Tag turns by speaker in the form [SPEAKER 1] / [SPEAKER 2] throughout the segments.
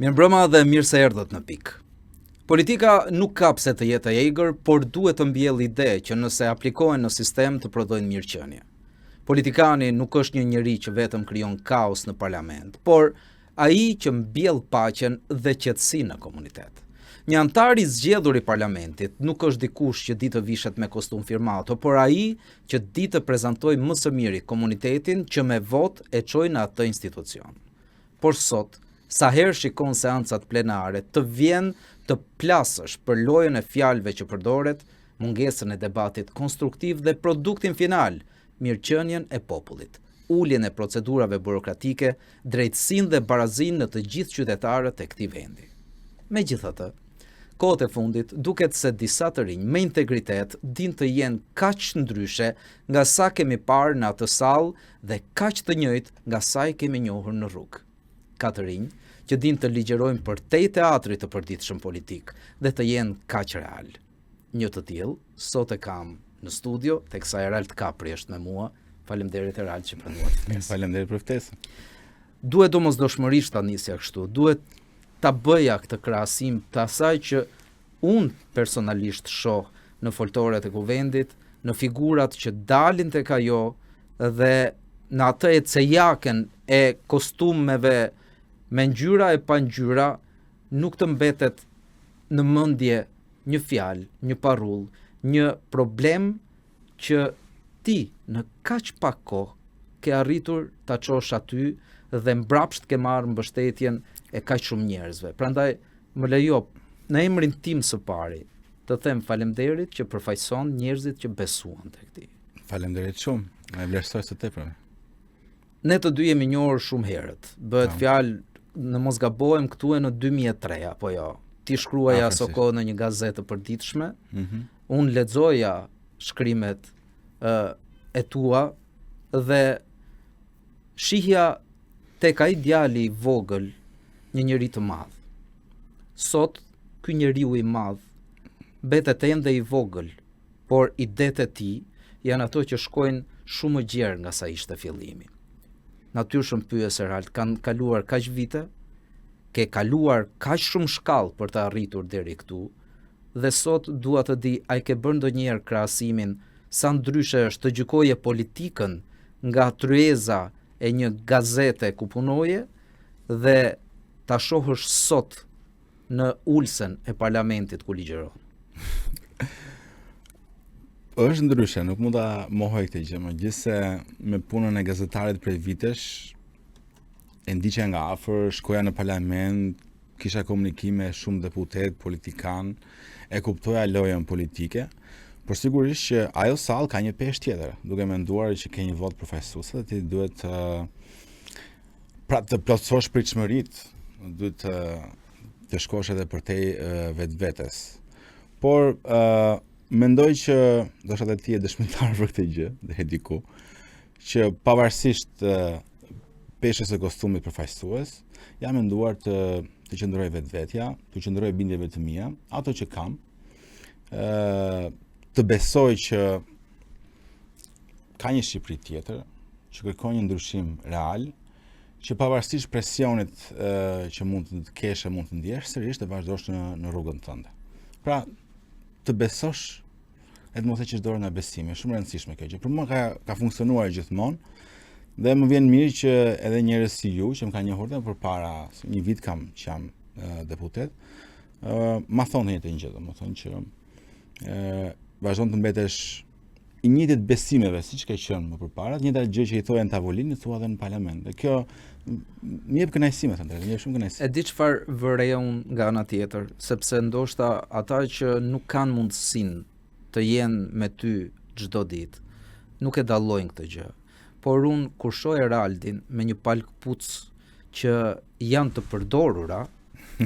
[SPEAKER 1] Mirëmbrëma dhe mirë se erdhët në pikë. Politika nuk ka pse të jetë e egër, por duhet të mbjellë ide që nëse aplikohen në sistem të prodhojnë mirëqenie. Politikani nuk është një njeri që vetëm krijon kaos në parlament, por ai që mbjell paqen dhe qetësinë në komunitet. Një antar i zgjedhur i parlamentit nuk është dikush që di të vishet me kostum firmato, por ai që di të prezantojë më së miri komunitetin që me votë e çojnë në atë institucion. Por sot, sa herë shikon seancat plenare, të vjen të plasësh për lojën e fjalëve që përdoret, mungesën e debatit konstruktiv dhe produktin final, mirëqenien e popullit, uljen e procedurave burokratike, drejtësinë dhe barazinë në të gjithë qytetarët e këtij vendi. Megjithatë, kohët e fundit duket se disa të rinj me integritet din të jenë kaq ndryshe nga sa kemi parë në atë sallë dhe kaq të njëjtë nga sa i kemi njohur në rrugë. Ka të rinj që din të ligjerojnë për te teatrit të përditshëm politik dhe të jenë kaq real. Një të tillë sot e kam në studio, teksa Erald Kapri është me mua. Faleminderit Erald që pranuat ftesën.
[SPEAKER 2] Faleminderit për ftesën.
[SPEAKER 1] Duhet domosdoshmërisht ta nisja kështu. Duhet ta bëja këtë krahasim të asaj që unë personalisht shoh në foltoret e kuvendit, në figurat që dalin tek ajo dhe në atë e cejaken e kostumeve me ngjyra e pa ngjyra, nuk të mbetet në mendje një fjalë, një parull, një problem që ti në kaq pak kohë ke arritur ta çosh aty dhe mbrapsht ke marrë mbështetjen e kaq shumë njerëzve. Prandaj më lejo në emrin tim së pari të them faleminderit që përfaqëson njerëzit që besuan tek ti.
[SPEAKER 2] Faleminderit shumë. E vlerësoj së tepër.
[SPEAKER 1] Ne të dy jemi njohur shumë herët. Bëhet fjalë, në mos gabohem, këtu e në 2003 apo jo. Ti shkruaja aso kohë në një gazetë të përditshme. Unë lexoja shkrimet e tua dhe shihja tek ai djali i vogël një njeri të madh. Sot ky njeriu i madh betet ende i vogël, por idetë e tij janë ato që shkojnë shumë më gjerë nga sa ishte fillimi. Natyrshëm pyes Erald, kanë kaluar kaq vite, ke kaluar kaq shumë shkallë për të arritur deri këtu, dhe sot dua të di, a i ke bërë ndonjëherë krahasimin sa ndryshe është të gjykoje politikën nga tryeza e një gazete ku punoje dhe ta shohësh sot në ulsen e parlamentit ku ligjeron?
[SPEAKER 2] Është ndryshe, nuk mund ta mohoj këtë gjë, megjithse me punën e gazetarit prej vitesh e ndiqja nga afër, shkoja në parlament, kisha komunikime shumë deputet, politikan, e kuptoja lojën politike, por sigurisht që ajo sallë ka një peshë tjetër, duke menduar që ke një vot përfaqësuese dhe ti duhet të plotësosh pritshmëritë, duhet të shkosh edhe përtej vetvetes. Por mendoj që do të ti je dëshmitar për këtë gjë, dhe diku, që pavarësisht peshës së kostumit përfaqësues, jam menduar të qëndroj vetvetja, të qëndroj bindjeve të mia, ato që kam, të besoj që ka një Shqipëri tjetër, që kërkon një ndryshim real, që pavarësisht presionit që mund të kesh e mund të ndjesh, sërish të vazhdosh në rrugën tënde. Pra, të besosh e të mos e qesh dorën nga besimi, shumë e rëndësishme kjo gjë. Për mua ka funksionuar gjithmonë dhe më vjen mirë që edhe njerëz si ju, që më kanë njohur dhe përpara një vit kam që jam deputet, ma thonë një gjë, domethënë që vazhdon të mbetesh i njëjtit besimeve siç ke qenë më përpara, të njëjta gjë që i thoya në tavolinë, thua edhe në parlament. Dhe kjo më jep kënaqësi, më thënë, më jep shumë kënaqësi.
[SPEAKER 1] E di çfarë vëreja unë nga ana tjetër, sepse ndoshta ata që nuk kanë mundësinë të jenë me ty çdo ditë, nuk e dallojnë këtë gjë. Por unë kur shoh Eraldin me një palë kpucë që janë të përdorura,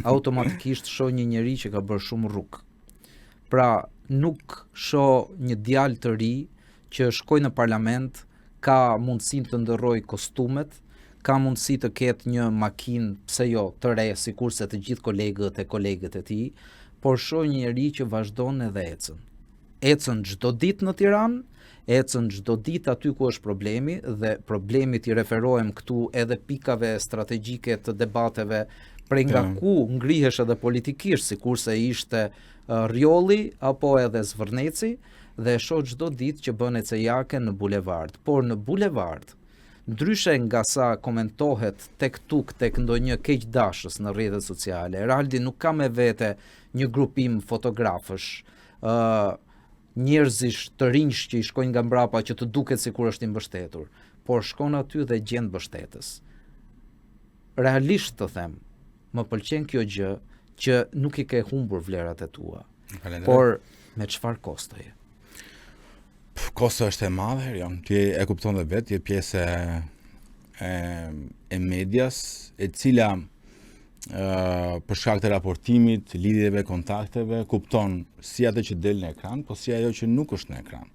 [SPEAKER 1] automatikisht shoh një njeri që ka bërë shumë rrugë. Pra, nuk shoh një djalë të ri që shkoi në parlament, ka mundësinë të ndërrojë kostumet, ka mundësi të ketë një makinë, pse jo, të re, sikurse të gjithë kolegët e tij, por shoh një njeri që vazhdon edhe ecën. ecën çdo ditë në Tiranë, ecën çdo ditë aty ku është problemi, dhe problemit i referohem këtu edhe pikave strategjike të debateve prej nga ku ngrihesh edhe politikisht, sikurse ishte Rjolli apo edhe Zvërneci, dhe shoh çdo ditë që bën ecejake në bulevard. Por në bulevard, ndryshe nga sa komentohet tek ndonjë keqdashës në rrjetet sociale, Eraldi nuk ka me vete një grupim fotografësh, njerëzish të rinj që i shkojnë nga mbrapa që të duket sikur është i mbështetur, por shkon aty dhe gjen mbështetës. Realisht të them, më pëlqen kjo gjë që nuk i ke humbur vlerat e tua. Por me çfarë kostoje?
[SPEAKER 2] Kosto është e madhe, ti e kupton dhe vetë, je pjesë e medias, e cila për shkak të raportimit, lidhjeve, kontakteve, kupton si atë që del në ekran, po si ajo që nuk është në ekran.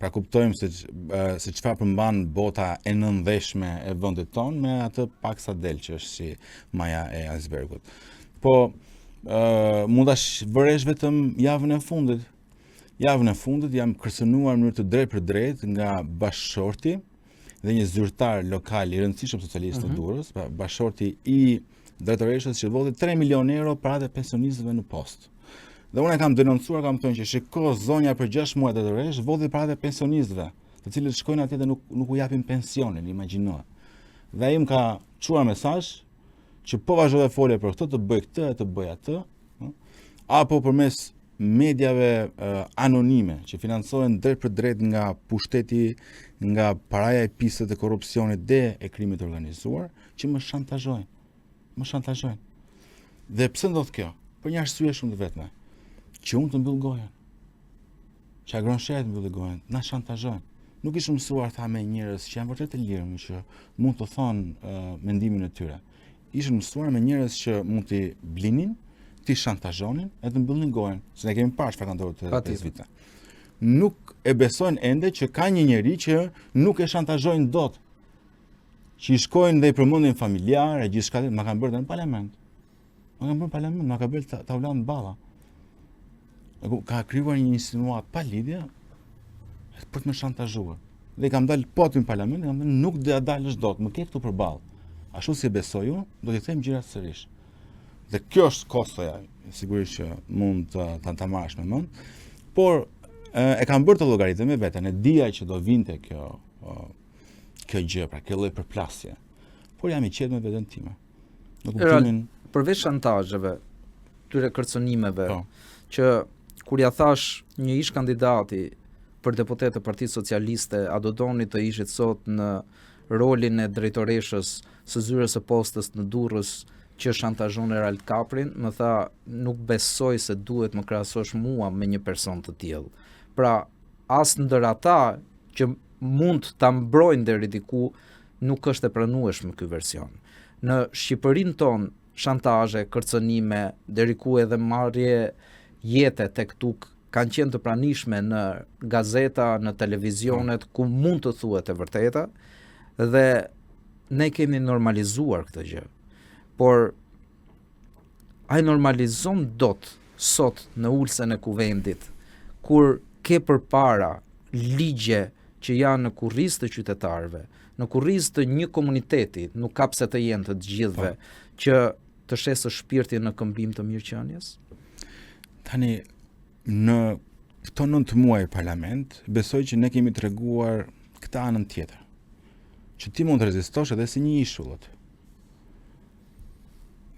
[SPEAKER 2] Pra kuptojmë se çfarë përmban bota e nëndheshme e vendit tonë me atë paksa del që është si maja e icebergut. Po mund ta vëresh vetëm javën e fundit. Javën e fundit jam kërcënuar në mënyrë të drejtë për drejtë nga bashkëshorti dhe një zyrtar lokal i rëndësishëm socialist të Durrës, bashkëshorti i drejtoreshës që vodhi 3 milionë euro paratë e pensionistëve në post. Dhe unë e kam denoncuar, kam thënë që shiko zonja për 6 muaj drejtoresh vodhi paratë e pensionistëve, të cilët shkojnë atje dhe nuk u japin pensionin, imagjino. Dhe ai më ka çuar mesazh që po vazhdo të folë për këtë, të bëj këtë, të bëj atë, apo përmes mediave anonime që financohen drejt për drejt nga pushteti, nga paraja e pisët e korrupsionit dhe e krimit organizuar, që më shantazhojnë. Dhe pse ndodh kjo? Për një arsye shumë të vetme, që unë të mbyll gojen. Që Agronsheja të mbyll gojen, na shantazhojnë. Nuk ishim mësuar tha me njerëz që janë vërtet të lirë, që mund të thonë mendimin e tyre. Ishim mësuar me njerëz që mund t'i blinin, ti shantazhonin e të mbyllnin gojen, se ne kemi parë çfarë ka ndodhur te 5 vite. Nuk e besojnë ende që ka një njeri që nuk e shantazhojnë dot. Që i shkojnë dhe i përmendin familjar, e gjithçka, ma kanë bërë në parlament. Ma ka bërë tavlan balla. Ka krijuar një insinuat pa lidhje për të më shantazhuar. Dhe i kam dalë po aty në parlament, kam thënë nuk do ja dalësh dot, më ke këtu përballë. Ashtu si besoj unë, do t'i them gjërat sërish. Dhe kjo është kostoja, sigurisht që mund ta marrësh me mend, por e kam bërë të llogaritë me veten, e dija që do vinte kjo gjë, pra kjo lloj përplasje. Por jam i qetë me veten time. Në kuptimin
[SPEAKER 1] përveç shantazheve, tyre kërcënimeve, që kur ja thash një ish kandidati për deputet të Partisë Socialiste, a do doni të ishit sot në rolin e drejtoreshës së zyrës së postës në Durrës, që shantazhon Erald Kaprin, më tha nuk besoj se duhet më krahasosh mua me një person të tillë. Pra, as ndër ata që mund ta mbrojnë deri diku nuk është e pranueshme ky version. Në Shqipërinë tonë shantazhe, kërcënime, deri ku edhe marrje jete tek tuk kanë qenë të pranishme në gazeta, në televizionet, ku mund të thuhet e vërteta, dhe ne kemi normalizuar këtë gjë. Por ai normalizon dot sot në ulsen e kuvendit, kur ke përpara ligje që janë në kurrizë të qytetarëve, në kurrizë të një komuniteti, nuk ka pse të jenë të gjithëve, që të shesë shpirtin në këmbim të mirëqenies?
[SPEAKER 2] Tani, në këto 9 muaj parlament, besoj që ne kemi treguar këtë anën tjetër, që ti mund të rezistosh edhe si një ishullët.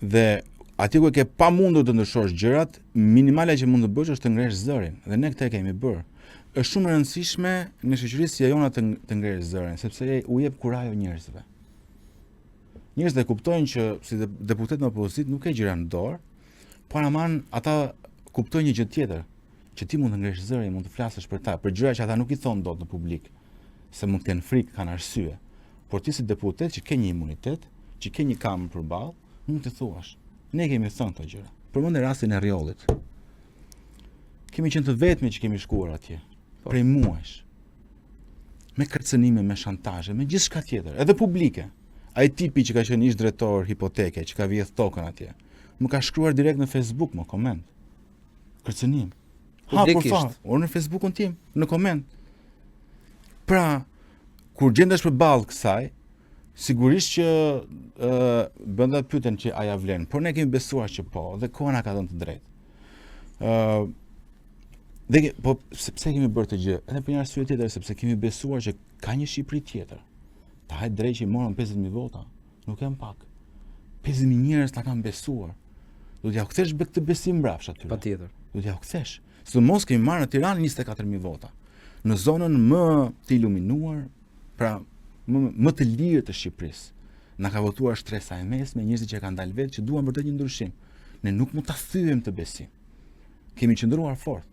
[SPEAKER 2] Dhe aty ku ke pa mundur të ndryshosh gjërat, minimale që mund të bësh është të ngresh zërin, dhe ne këtë kemi bërë. Është shumë e rëndësishme në shoqëri si jona të ngresh zërin, sepse u jep kurajo njerëzve. Njerëzit e kuptojnë që si deputet në opozitë nuk e gjëra në dorë, por aman ata kuptojnë një gjë tjetër, që ti mund të ngresh zërin, mund të flasësh për ta, për gjëra që ata nuk i thonë dot në publik, se mund të kenë frikë, kanë arsye. Por ti si deputet që ke një imunitet, që ke një kamër përballë, mund të thuash. Ne kemi thënë këto gjëra. Përmendë rastin e Rjollit. Kemi qenë të vetmi që kemi shkuar atje, prej muajsh. Me kërcënime, me shantazhe, me gjithçka tjetër, edhe publike. Ai tipi që ka qenë ish drejtor hipoteke, që ka vjedh tokën atje, më ka shkruar direkt në Facebook, më koment. Kërcënim.
[SPEAKER 1] publikisht.
[SPEAKER 2] Unë në Facebookun tim, në koment. Pra, kur gjendesh përballë kësaj, sigurisht që bën dhe pyeten që a ja vlen, por ne kemi besuar që po, dhe koha na ka dhënë të drejtë. Po pse kemi bërë të gjë? Edhe për një arsye tjetër, sepse kemi besuar që ka një Shqipëri tjetër. Ta hajt drejt që i morën 50.000 vota, nuk janë pak. 50.000 njerëz ta kanë besuar. Do t'ja kthesh këtë besim mbrapsht aty.
[SPEAKER 1] Patjetër.
[SPEAKER 2] Do t'ja kthesh. Sidomos kemi marrë në Tiranë 24.000 vota. Në zonën më të iluminuar, pra më të lirë të Shqipërisë. Na ka votuar shtresa e mesme, njerëzit që kanë dalë vetë që duan vërtet një ndryshim. Ne nuk mund ta thyem të besim. Kemi qëndruar fort.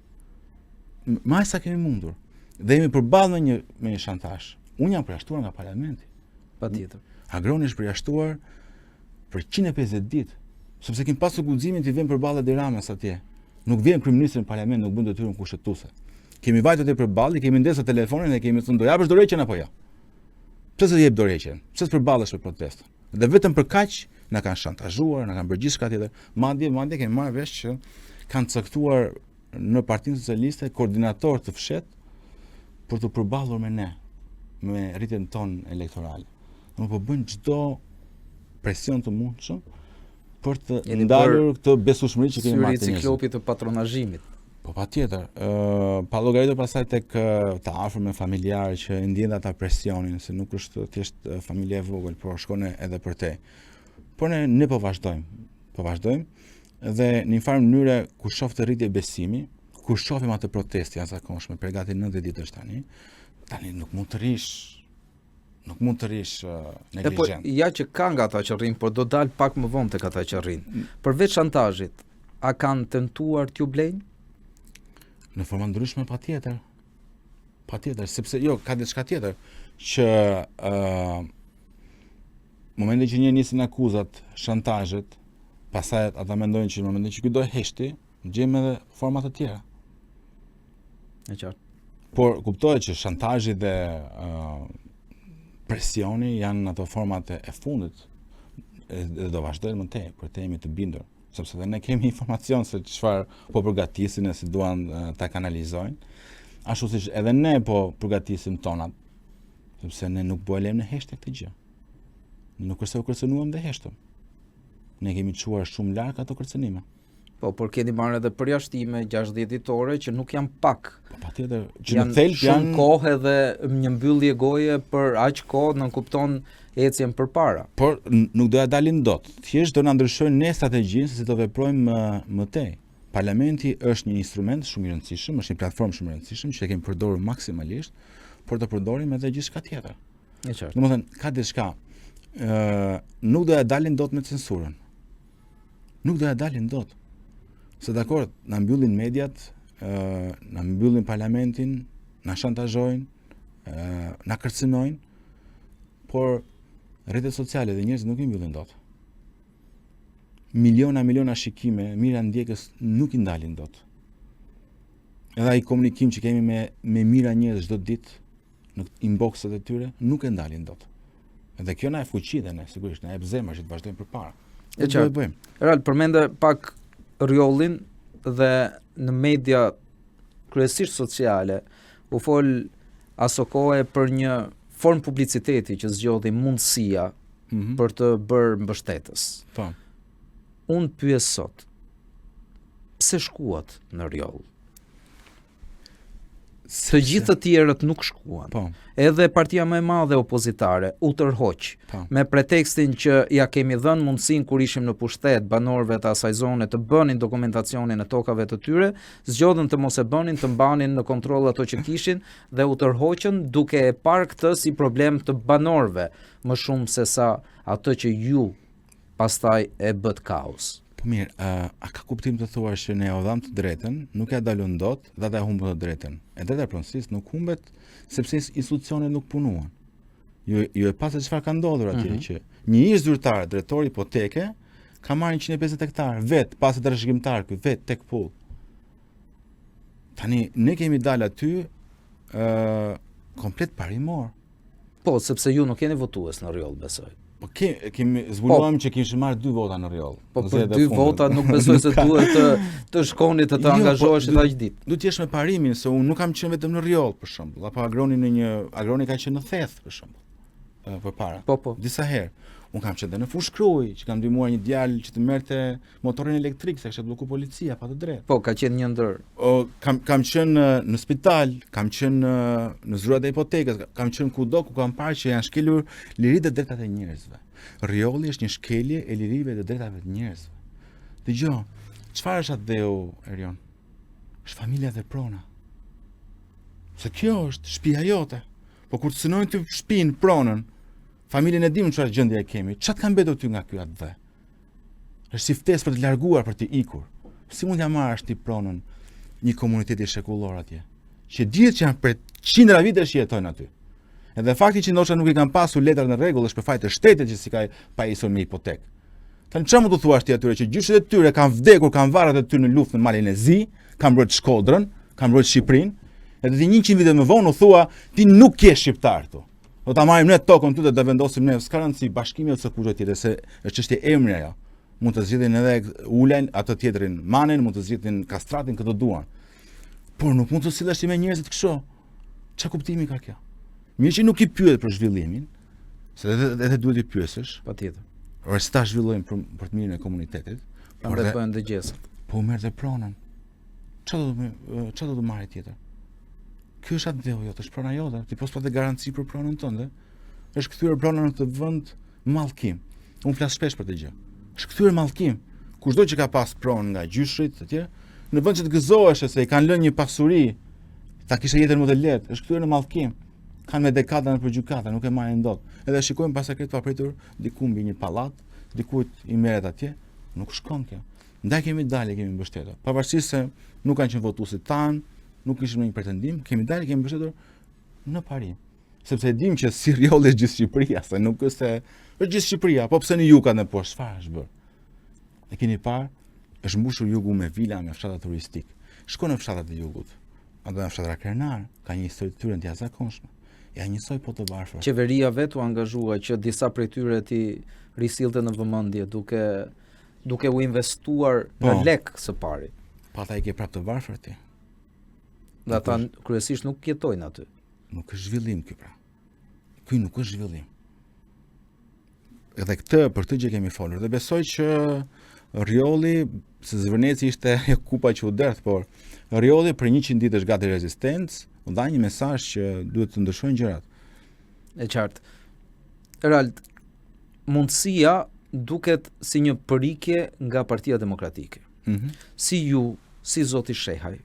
[SPEAKER 2] Më sa kemi mundur. Dhe jemi përballë me një shantazh. Unë jam përjashtuar nga parlamenti.
[SPEAKER 1] Patjetër.
[SPEAKER 2] Agroni është përjashtuar për 150 ditë, sepse kemi pasur guximin të vëmë përballë Edi Ramës atje. Nuk vjen kryeministri në parlament, nuk bën detyrën kushtetuese. Kemi vajtur te përballë, kemi ndesur telefonin dhe kemi thënë do japësh dorëheqjen apo jo. Pse s'e jep dorëheqjen? Pse s'përballesh me protestën? Dhe vetëm për kaq na kanë shantazhuar, na kanë bërë gjithçka tjetër. Madje kemi marrë vesh që kanë caktuar në Partinë Socialiste koordinator të fshet për të përballur me ne, me rritjen tonë elektorale. Nuk po bën çdo presion të mundshëm për të ndalur këtë besueshmëri që kemi marrë te njerëzit.
[SPEAKER 1] Ciklopit të patronazhimit.
[SPEAKER 2] Po patjetër, pa llogaritur pastaj tek të afërm e familjarë që ndjen ata presionin, se nuk është thjesht familja e vogël, por shkon edhe për te. Por ne po vazhdojmë dhe në një farë mënyre kur shoh të rritje besimi, kur shohim atë protestë jashtëzakonshme për gati 90 ditësh tani nuk mund të rish negligent.
[SPEAKER 1] Po ja që ka nga ata që rrin, por do dal pak më vonë tek ata që rrin. Përveç shantazhit, a kanë tentuar t'ju blejnë?
[SPEAKER 2] Në forma ndryshme patjetër. Patjetër, sepse ka diçka tjetër që momentin që një nisin akuzat, shantazhet, pastaj ata mendojnë që në momentin që ky do heshti, gjejmë edhe forma të tjera.
[SPEAKER 1] E qartë.
[SPEAKER 2] Por kuptohet që shantazhi dhe presioni janë ato format e fundit dhe do vazhdojnë më tej, për të jemi të bindur, sepse dhe ne kemi informacion se çfarë po përgatisin e si duan ta kanalizojnë, ashtu siç edhe ne po përgatisim tonat, sepse ne nuk po e lëm në heshtje këtë gjë. Nuk është se u kërcënuam dhe heshtëm. Ne kemi çuar shumë larg ato kërcënime.
[SPEAKER 1] Po, por keni marrë edhe përjashtime 60 ditore që nuk janë pak.
[SPEAKER 2] Po patjetër, që në thelb
[SPEAKER 1] shumë kohë dhe një mbyllje goje për aq kohë, në kupton ecjen përpara.
[SPEAKER 2] Por nuk do ja dalin dot. Thjesht do na ndryshojnë ne strategjinë se si do veprojmë më tej. Parlamenti është një instrument shumë i rëndësishëm, është një platformë shumë e rëndësishme që e kemi përdorur maksimalisht, por do përdorim edhe gjithçka tjetër.
[SPEAKER 1] E qartë.
[SPEAKER 2] Domethënë, ka diçka. Nuk do ja dalin dot me censurën. Nuk do ja dalin dot. Se dakord, na mbyllin mediat, na mbyllin parlamentin, na shantazhojnë, na kërcënojnë, por rrjetet sociale dhe njerëzit nuk i mbyllin dot. Miliona shikime, mira ndjekës nuk i ndalin dot. Edhe ai komunikim që kemi me mira njerëz çdo ditë në inboxet e tyre nuk e ndalin dot. Edhe kjo na e fuqi dhe ne, sigurisht, na jep zemër që të vazhdojmë përpara.
[SPEAKER 1] E qartë. Ral, përmende pak rjollin dhe në media kryesisht sociale u fol aso kohë për një formë publiciteti që zgjodhi mundësia për të bërë mbështetës.
[SPEAKER 2] Po.
[SPEAKER 1] Unë pyes sot, pse shkuat në rjoll? Të gjithë të tjerët nuk shkuan.
[SPEAKER 2] Po.
[SPEAKER 1] Edhe partia më e madhe opozitare u tërhoq me pretekstin që ja kemi dhënë mundësinë kur ishim në pushtet banorëve të asaj zone të bënin dokumentacionin e tokave të tyre, zgjodhen të mos e bënin, të mbanin në kontroll ato që kishin dhe u tërhoqën duke e parë këtë si problem të banorëve, më shumë se sa atë që ju pastaj e bët kaos.
[SPEAKER 2] Po mirë, a ka kuptim të thuash që ne u dham të drejtën, nuk ja dalun dot, dhe ata humbën të drejtën. E drejta e pronësisë nuk humbet sepse institucionet nuk punuan. Ju e pasë çfarë ka ndodhur atje që një ish zyrtar, drejtori hipoteke, ka marrë 150 hektar vet, pas të rreshgimtar ky vet tek pull. Tani ne kemi dalë aty komplet parimor.
[SPEAKER 1] Po, sepse ju nuk jeni votues në rjoll, besoj.
[SPEAKER 2] Po kemi zbuluam që kishim marrë 2 vota në Rjoll.
[SPEAKER 1] Po për 2 vota nuk besoj se duhet të shkoni të angazhohesh të aq ditë.
[SPEAKER 2] Duhet të jesh me parimin se unë nuk kam qenë vetëm në Rjoll për shembull, apo agroni ka qenë në Theth për shembull. Përpara.
[SPEAKER 1] Po.
[SPEAKER 2] Disa herë. Unë kam qenë në Fushkruj, që kam ndihmuar një djalë që të merrte motorin elektrik, se kishte bllokuar policia pa të drejtë.
[SPEAKER 1] Po, ka qenë një ndër.
[SPEAKER 2] Kam qenë në spital, kam qenë në zyrtat e hipotekës, kam qenë kudo ku kam parë që janë shkelur liritë dhe drejtat e njerëzve. Rjolli është një shkelje e lirive dhe drejtave të njerëzve. Dëgjoj, çfarë është atë Erion? Është familja dhe prona. Se kjo është shtëpia jote. Po kur të synojnë të shtëpinë, pronën, familjen e dim çfarë gjendje e kemi. Ç'a të ka mbetur ty nga ky atë? Është si ftesë për të larguar, për të ikur. Si mund t'ja marrësh ti pronën një komuniteti shekullor atje, që dihet që janë për qindra vitesh që jetojnë aty. Edhe fakti që ndoshta nuk i kanë pasur letrat në rregull është për fat të shtetit që si ka pajisur me hipotekë. Tanë çfarë mund të thuash ti atyre që gjyshët e tyre kanë vdekur, kanë varrat e tyre në luftë në Malin e Zi, kanë mbrojtur Shkodrën, kanë mbrojtur Shqipërinë, edhe ti 100 vite më vonë u thua ti nuk je shqiptar këtu. Do ta marrim ne tokën ty dhe do vendosim ne s'ka rëndësi bashkimi ose kushte tjetër se është çështje emri ajo. Mund të zgjidhin edhe Ulen, atë tjetrin Manen, mund të zgjidhin Kastratin këtë duan. Por nuk mund të sillesh me njerëzit kështu. Ç'a kuptimi ka kjo? Mirë që nuk i pyet për zhvillimin, se edhe duhet i pyesësh.
[SPEAKER 1] Patjetër.
[SPEAKER 2] Por si ta zhvillojmë për të mirën e komunitetit,
[SPEAKER 1] prandaj bëhen dëgjesë.
[SPEAKER 2] Po merrte pronën. Ç'a do të marrë tjetër? Ky është atë dheu jote, është prona jote. Ti pos pa të garanci për pronën tënde. Është kthyer prona në këtë vend mallkim. Unë flas shpesh për këtë gjë. Është kthyer mallkim. Kushdo që ka pas pronë nga gjyshrit etj, në vend që të gëzohesh se i kanë lënë një pasuri, ta kishte jetën më të lehtë, është kthyer në mallkim. Kanë me dekada në gjykata, nuk e marrin dot. Edhe shikojmë pas sekret papritur diku mbi një pallat, dikujt i merret atje, nuk shkon kjo. Ndaj kemi dalë, kemi mbështetur. Pavarësisht se nuk kanë qenë votuesit tan, nuk kishim ndonjë pretendim, kemi dalë, kemi mbështetur në parim. Sepse e dim që si Rjolli është gjithë Shqipëria, se nuk është se është gjithë Shqipëria, po pse në jukat në poshtë, çfarë është bërë? E keni parë, është mbushur jugu me vila, me fshatra turistik. Shko në fshatrat e jugut. Ato në fshatra krenar, ka një histori të tyre të jashtëzakonshme. Ja njësoj po të varfër.
[SPEAKER 1] Qeveria vetë u angazhua që disa prej tyre ti risillte në vëmendje duke u investuar në lek së pari.
[SPEAKER 2] Pa ata i ke prapë të varfër ti.
[SPEAKER 1] Dhe ata kryesisht nuk jetojnë aty.
[SPEAKER 2] Nuk është zhvillim ky pra. Ky nuk është zhvillim. Edhe për këtë gjë kemi folur dhe besoj që Rjolli, se Zvërneci ishte kupa që u derdh, por Rjolli për 100 ditë është gati rezistencë, u dha një mesazh që duhet të ndryshojnë gjërat.
[SPEAKER 1] E qartë. Erald, mundësia duket si një përikje nga Partia Demokratike. Si ju, si zoti Shehaj,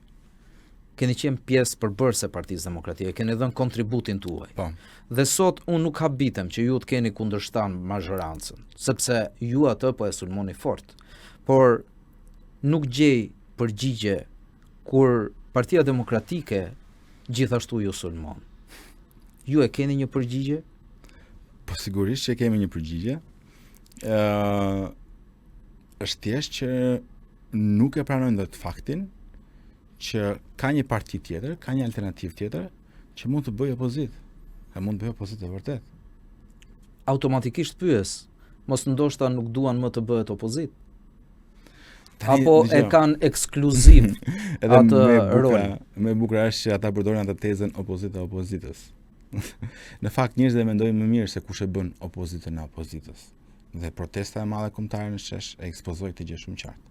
[SPEAKER 1] keni qenë pjesë përbërëse e Partisë Demokratike, keni dhënë kontributin tuaj.
[SPEAKER 2] Po.
[SPEAKER 1] Dhe sot unë nuk habitem që ju të keni kundërshtan mazhorancën, sepse ju atë po e sulmoni fort. Por nuk gjej përgjigje kur Partia Demokratike gjithashtu ju sulmon. Ju e keni një përgjigje?
[SPEAKER 2] Po sigurisht që kemi një përgjigje. Është thjesht që nuk e pranojnë dot faktin që ka një parti tjetër, ka një alternativë tjetër që mund të bëjë opozitë. E mund të bëjë opozitë vërtet.
[SPEAKER 1] Automatikisht pyes, mos ndoshta nuk duan më të bëhet opozitë. Apo e kanë ekskluziv atë rol.
[SPEAKER 2] Më e bukur është që ata përdorin atë tezën opozita e opozitës. Në fakt njerëzit e mendojnë më mirë se kush e bën opozitën e opozitës. Dhe protesta e madhe kombëtare në shesh e ekspozoi këtë gjë shumë qartë.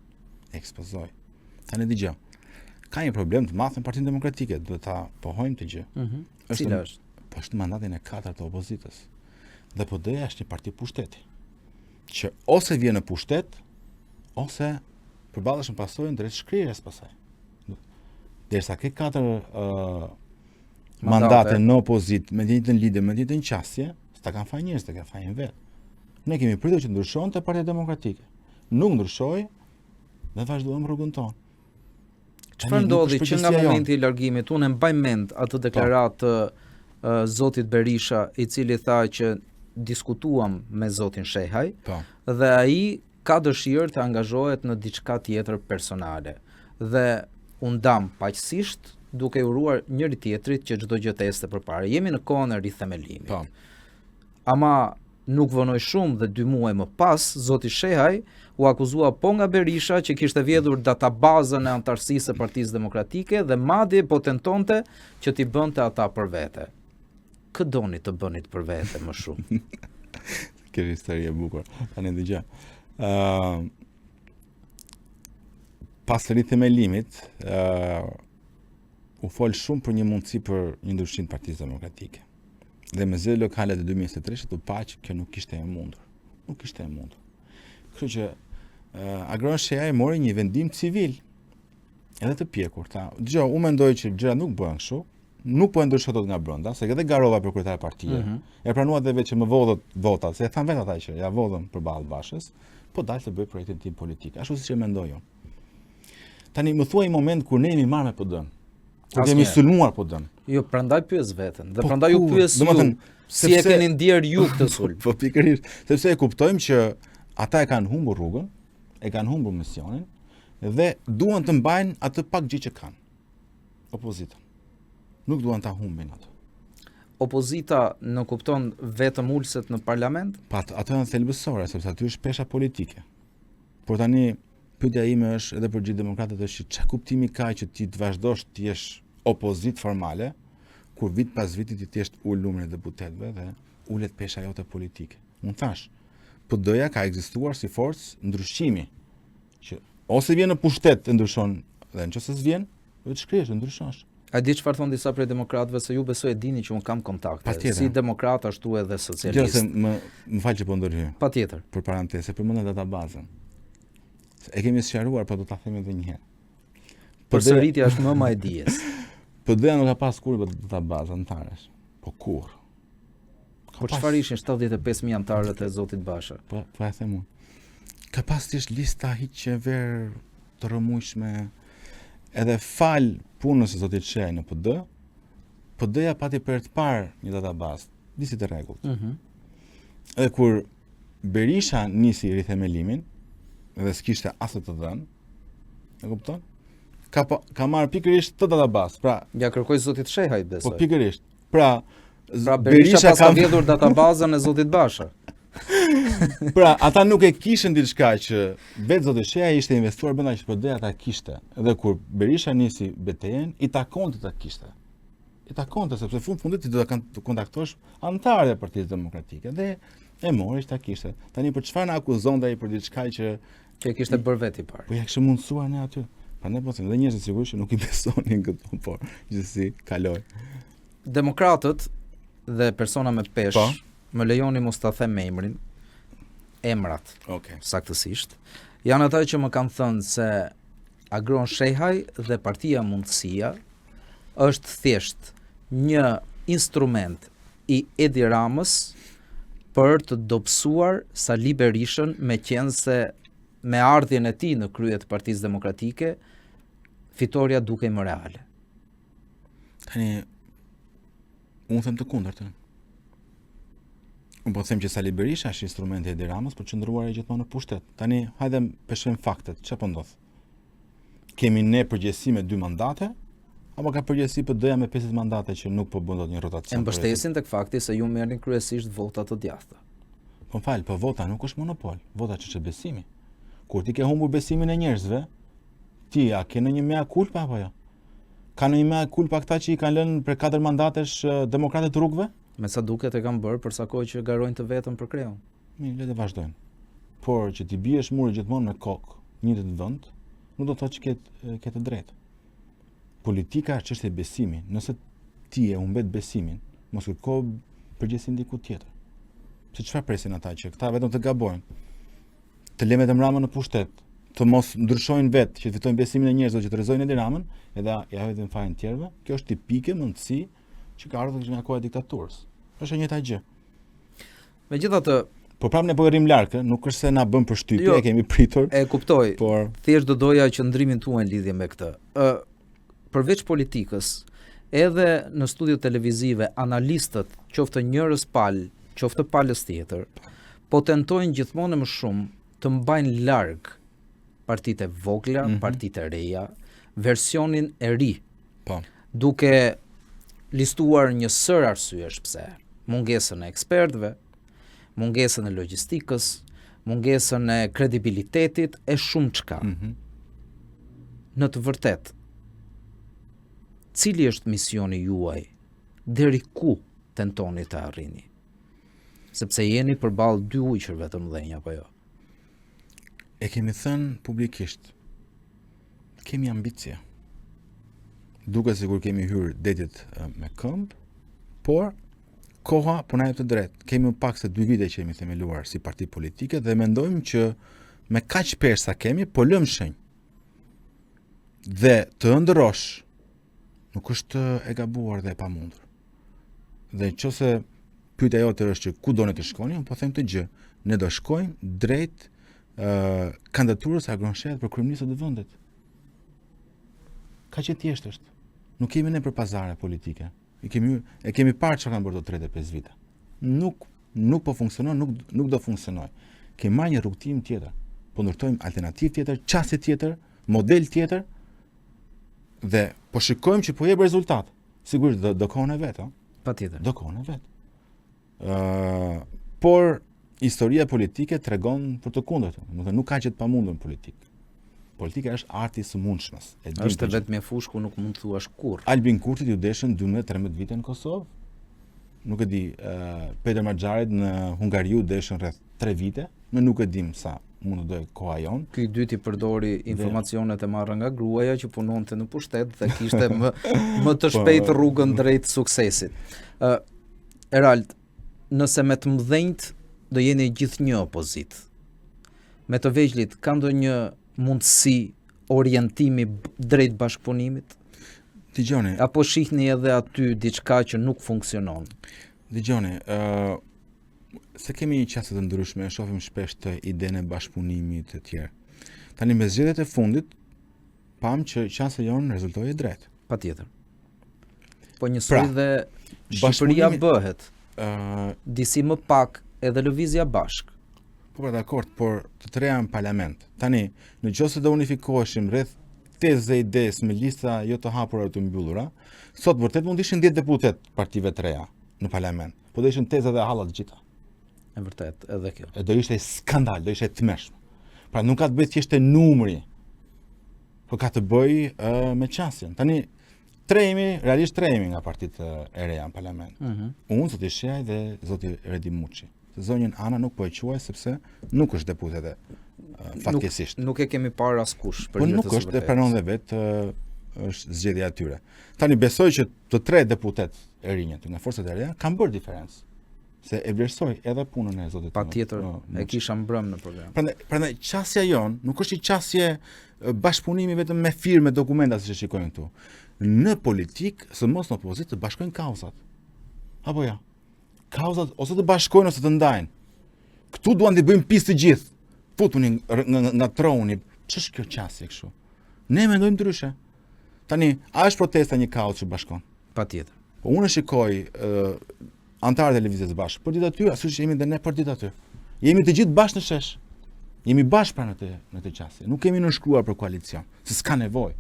[SPEAKER 2] Ekspozoi. Tani dëgjoj. Ka një problem të madh në Partinë Demokratike, duhet ta pohojmë këtë gjë.
[SPEAKER 1] Cila është?
[SPEAKER 2] Po është mandatin e 4 të opozitës. Dhe PD-ja është një parti pushteti. Që ose vjen në pushtet, ose përballesh në pasojën drejt shkrirjes pasaj. Derisa ke 4 mandate në opozitë, me ditën lidhje, me ditën qasje, s'ta kanë fajin njerëz, ta kanë fajin vetë. Ne kemi pritur që ndryshonte Partia Demokratike. Nuk ndryshoi dhe vazhdojmë rrugën tonë.
[SPEAKER 1] Çfarë ndodhi që nga momenti i largimit, unë mbaj mend atë deklaratë të zotit Berisha, i cili tha që diskutuam me zotin Shehaj, dhe ai ka dëshirë të angazhohet në diçka tjetër personale. Dhe u ndam paqësisht duke uruar njëri tjetrit që çdo gjë të ecte përpara. Jemi në kohën e rithemelimit. Ama nuk vonoi shumë dhe 2 muaj më pas, zoti Shehaj u akuzua po nga Berisha që kishte vjedhur databazën e antarësisë së Partisë Demokratike dhe madje po tentonte që t'i bënte ata për vete. Kë doni të bënit për vete më shumë?
[SPEAKER 2] Kjo histori e bukur. Tani dëgjoj. Pas rithemelimit, u fol shumë për një mundësi për një ndryshim të Partisë Demokratike. Dhe me zgjedhjet lokale të 2023 u pa që kjo nuk ishte e mundur. Nuk ishte e mundur. Kështu që Agron Shehaj mori një vendim civil edhe të pjekur. Dgjoj, unë mendoj që gjërat nuk bëhen kështu, nuk po e ndryshoi dot nga brenda, se edhe garova për kryetar partie. E pranua edhe vetë që më vodhët votat, se e than vetë ata që ja vodhën përballë Bashës, po dalë të bëj projektin tim politik. Ashtu siç e mendoj unë. Tani më thuaj një moment kur ne jemi marrë me PD-n. Kur jemi sulmuar PD-n.
[SPEAKER 1] Jo, prandaj pyes veten. Dhe prandaj ju pyes ju. Si e keni ndier ju këtë sulm?
[SPEAKER 2] Po pikërisht, sepse e kuptojmë që ata e kanë humbur rrugën, e kanë humbur misionin dhe duan të mbajnë atë pak gjë që kanë. Opozita. Nuk duan ta humbin atë.
[SPEAKER 1] Opozita në kupton vetëm ulset në parlament?
[SPEAKER 2] Ato janë thelbësore, sepse aty është pesha politike. Por tani pyetja ime është edhe për gjithë demokratët është ç'a kuptimi ka që ti të vazhdosh të jesh opozit formale, kur vit pas vitit ti thjesht ul numrin e deputetëve dhe ulet pesha jote politike. Unë thash, PD-ja ka ekzistuar si forcë ndryshimi, që ose vjen në pushtet të ndryshon, dhe nëse s'vjen, do të shkresh, të ndryshosh.
[SPEAKER 1] A di çfarë thon disa prej demokratëve, se ju besoj e dini që un kam kontakte si demokrat ashtu edhe socialist.
[SPEAKER 2] Jo, më fal që po ndërhyj.
[SPEAKER 1] Patjetër.
[SPEAKER 2] Për parantezë, përmend databazën. E kemi sqaruar, po do ta them edhe një herë.
[SPEAKER 1] Përsëritja është më e dijes.
[SPEAKER 2] PD-ja nuk ka pas kur për databazë antarësh. Po kur?
[SPEAKER 1] Po çfarë ishin 75.000 antarët e zotit Basha?
[SPEAKER 2] Po e them unë. Ka pas thjesht lista hiqe ver të rrëmujshme, edhe fal punës së zotit Shehaj në PD, PD-ja pati për të parë një databazë, disi të rregullt. Edhe kur Berisha nisi rithemelimin, dhe s'kishte as të dhënë, e kupton? Ka marrë pikërisht të databazë. Pra,
[SPEAKER 1] ja kërkoi zotit Shehaj besoj.
[SPEAKER 2] Po pikërisht. Pra
[SPEAKER 1] Berisha pas ka vjedhur databazën e zotit Basha.
[SPEAKER 2] Pra, ata nuk e kishin diçka që vetë zoti Shehaj ishte investuar brenda që PD-ja ta kishte. Edhe kur Berisha nisi betejën, i takonte ta kishte. I takonte sepse fundit ti do të kontaktosh antarët e Partisë Demokratike dhe e mori ta kishte. Tani për çfarë na akuzonte ai për diçka që
[SPEAKER 1] e kishte bërë vetë i parë.
[SPEAKER 2] Po ja kishte mundsuar ne aty. Prandaj po them, dhe njerëzit sigurisht që nuk i besonin këtu, por gjithsesi kaloi.
[SPEAKER 1] Demokratët dhe persona me pesh, më lejoni mos ta them emrin, emrat.
[SPEAKER 2] Okej.
[SPEAKER 1] Saktësisht. Janë ata që më kanë thënë se Agron Shehaj dhe Partia Mundësia është thjesht një instrument i Edi Ramës për të dobësuar Sali Berishën, meqense me ardhjen e tij në krye të Partisë Demokratike, fitoria dukej më reale.
[SPEAKER 2] Tani unë them të kundërtën. Unë po them që Sali Berisha është instrumenti i Edi Ramës për të qëndruar gjithmonë në pushtet. Tani hajde peshojmë faktet. Çfarë po ndodh? Kemi ne përgjegjësi me 2 mandate apo ka përgjegjësi PD-ja me 50 mandate që nuk po bën dot një rotacion?
[SPEAKER 1] E mbështesin tek fakti se ju merrni kryesisht vota të djathta.
[SPEAKER 2] Po fal, po vota nuk është monopol. Vota është besimi. Kur ti ke humbur besimin e njerëzve, ti a ke në një mea culpa apo jo? Ka në një mea culpa këta që i kanë lënë për 4 mandatesh demokratët rrugëve?
[SPEAKER 1] Me sa duket e kanë bërë për sa kohë që garojnë të vetëm për kreun.
[SPEAKER 2] Mirë, le të vazhdojmë. Por që ti biesh muri gjithmonë me kokë, një të vend, nuk do të thotë që ke të drejtë. Politika është çështje besimi. Nëse ti e humbet besimin, mos kërko përgjegjësi diku tjetër. Se çfarë presin ata që këta vetëm të gabojnë? Të lëmë të Ramën në pushtet, të mos ndryshojnë vetë që të fitojnë besimin e njerëzve që të rrezojnë Edi Ramën, edhe ja vetëm fajin tjerëve. Kjo është tipike mundësi që ka ardhur nga koha e diktaturës. Është e njëjta gjë.
[SPEAKER 1] Megjithatë,
[SPEAKER 2] po prapë ne po rrim larg, nuk është se na bën përshtypje, e kemi pritur.
[SPEAKER 1] E kuptoj.
[SPEAKER 2] Por
[SPEAKER 1] thjesht do doja qëndrimin tuaj në lidhje me këtë. Përveç politikës, edhe në studio televizive analistët, qoftë njërës palë, qoftë palës tjetër, po tentojnë gjithmonë më shumë të mbajnë larg partitë e vogla, partitë e reja, versionin e ri.
[SPEAKER 2] Po.
[SPEAKER 1] Duke listuar një sër arsyesh pse. Mungesën e ekspertëve, mungesën e logjistikës, mungesën e kredibilitetit e shumë çka. Në të vërtet, cili është misioni juaj? Deri ku tentoni të arrini? Sepse jeni përballë dy ujqërve të mëdhenj apo jo?
[SPEAKER 2] E kemi thënë publikisht, kemi ambicie. Duke sikur kemi hyrë detit me këmbë, por koha po na jep të drejtë. Kemi më pak se 2 vite që jemi themeluar si parti politike dhe mendojmë që me kaq perë sa kemi, po lëm shenjë. Dhe të ëndërrosh nuk është e gabuar dhe e pamundur. Dhe nëse pyetja jote është që ku doni të shkoni, po them të gjë. Ne do shkojmë drejt kandidaturës agronshet për kryeministër të vendit. Kaq e thjeshtë është. Nuk kemi ne për pazare politike. E kemi parë çfarë kanë bërë të 35 vite. Nuk po funksionon, nuk do funksionoj. Kemi marrë një rrugtim tjetër. Po ndërtojmë alternativë tjetër, çështje tjetër, model tjetër dhe po shikojmë që po jep rezultat. Sigurisht do kohën e vet, ëh.
[SPEAKER 1] Patjetër.
[SPEAKER 2] Do kohën e vet. Por historia politike tregon për të kundërtën. Domethënë nuk ka gjë të pamundur në politikë. Politika është arti i sëmundshmës.
[SPEAKER 1] Është vetëm një fushë ku nuk mund të thuash kurrë.
[SPEAKER 2] Albin Kurtit ju deshën 12-13 vite në Kosovë. Nuk e di, Peter Marxharit në Hungari u deshën rreth 3 vite. Ne nuk e dim sa mund të dojë koha jon.
[SPEAKER 1] Ky i dyti përdori informacionet e marrë nga gruaja që punonte në pushtet dhe kishte më të shpejt rrugën drejt suksesit. Erald, nëse me të mëdhenjt do jeni gjithnjë opozit. Me të vegjëlit ka ndonjë mundësi orientimi drejt bashkëpunimit?
[SPEAKER 2] Dëgjoni.
[SPEAKER 1] Apo shihni edhe aty diçka që nuk funksionon?
[SPEAKER 2] Dëgjoni, se kemi një qasje të ndryshme, shohim shpesh të idenë e bashkëpunimit të tjerë. Tani me zgjedhjet e fundit, pam që qasja jonë rezultoi e drejtë.
[SPEAKER 1] Patjetër. Po njësoj dhe Shqipëria bëhet. Disi më pak edhe lëvizja bashk.
[SPEAKER 2] Po dakord, por të treja në parlament. Tani, nëse do unifikoheshim rreth tezë dhe idesë me lista jo të hapura të mbyllura, sot vërtet mund ishin 10 deputet partive të reja në parlament. Po do ishin teza dhe halla të gjitha.
[SPEAKER 1] E vërtet, edhe kjo.
[SPEAKER 2] E do ishte skandal, do ishte tmeshme. Pra nuk ka të bëjë thjesht numri, por ka të bëjë me qasjen. Tani realisht trehemi nga partitë e reja në parlament. Unë, zoti Shehaj dhe zoti Redi Muçi. Zonjën Ana nuk po e quaj sepse nuk është deputete fatkesisht.
[SPEAKER 1] Nuk e kemi parë askush për
[SPEAKER 2] po nuk është, e pranon dhe vetë është zgjedhja e tyre. Tani besoj që të 3 deputet e rinjët nga forcat e reja kanë bërë diferencë. Se e vlerësoj edhe punën e zotit.
[SPEAKER 1] Patjetër, e kisha mbrëm në program.
[SPEAKER 2] Prandaj qasja jon nuk është një qasje bashkëpunimi vetëm me firme, dokumenta siç e shikojmë këtu. Në politik, së mos në opozitë, të bashkojnë kauzat. Apo ja? Kauzat ose të bashkojnë ose të ndajnë. Këtu duan të bëjmë pisë të gjithë. Futuni nga troni. Ç'është kjo qasje kështu? Ne mendojmë ndryshe. Tani, a është protesta një kauzë që bashkon?
[SPEAKER 1] Patjetër.
[SPEAKER 2] Po unë shikoj antarët e lëvizjes bashkë. Për ditë aty, ashtu që jemi dhe ne për ditë aty. Jemi të gjithë bashkë në shesh. Jemi bashkë pra në të qasje. Nuk kemi nënshkruar për koalicion, se s'ka nevojë.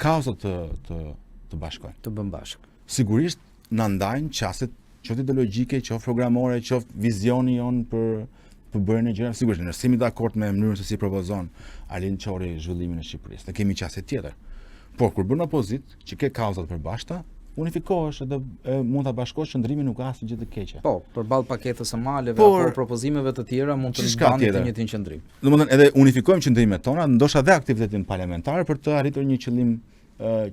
[SPEAKER 2] Kauzat të bashkojnë.
[SPEAKER 1] Të bën bashkë.
[SPEAKER 2] Sigurisht na ndajnë qasjet qoftë ideologjike, qoftë programore, qoftë vizioni jon për bërjen e gjërave. Sigurisht, nëse jemi dakord me mënyrën se si propozon Alin Çorri zhvillimin e Shqipërisë, ne kemi qasje tjetër. Por kur bën opozit, që ke kauzat përbashkëta, unifikohesh edhe mund ta bashkosh qëndrimin, nuk ka asnjë gjë të keqe.
[SPEAKER 1] Po, përballë paketës së maleve apo propozimeve të tjera mund të mbani të njëjtin qëndrim.
[SPEAKER 2] Domethënë edhe unifikojmë qëndrimet tona, ndoshta edhe aktivitetin parlamentar për të arritur një qëllim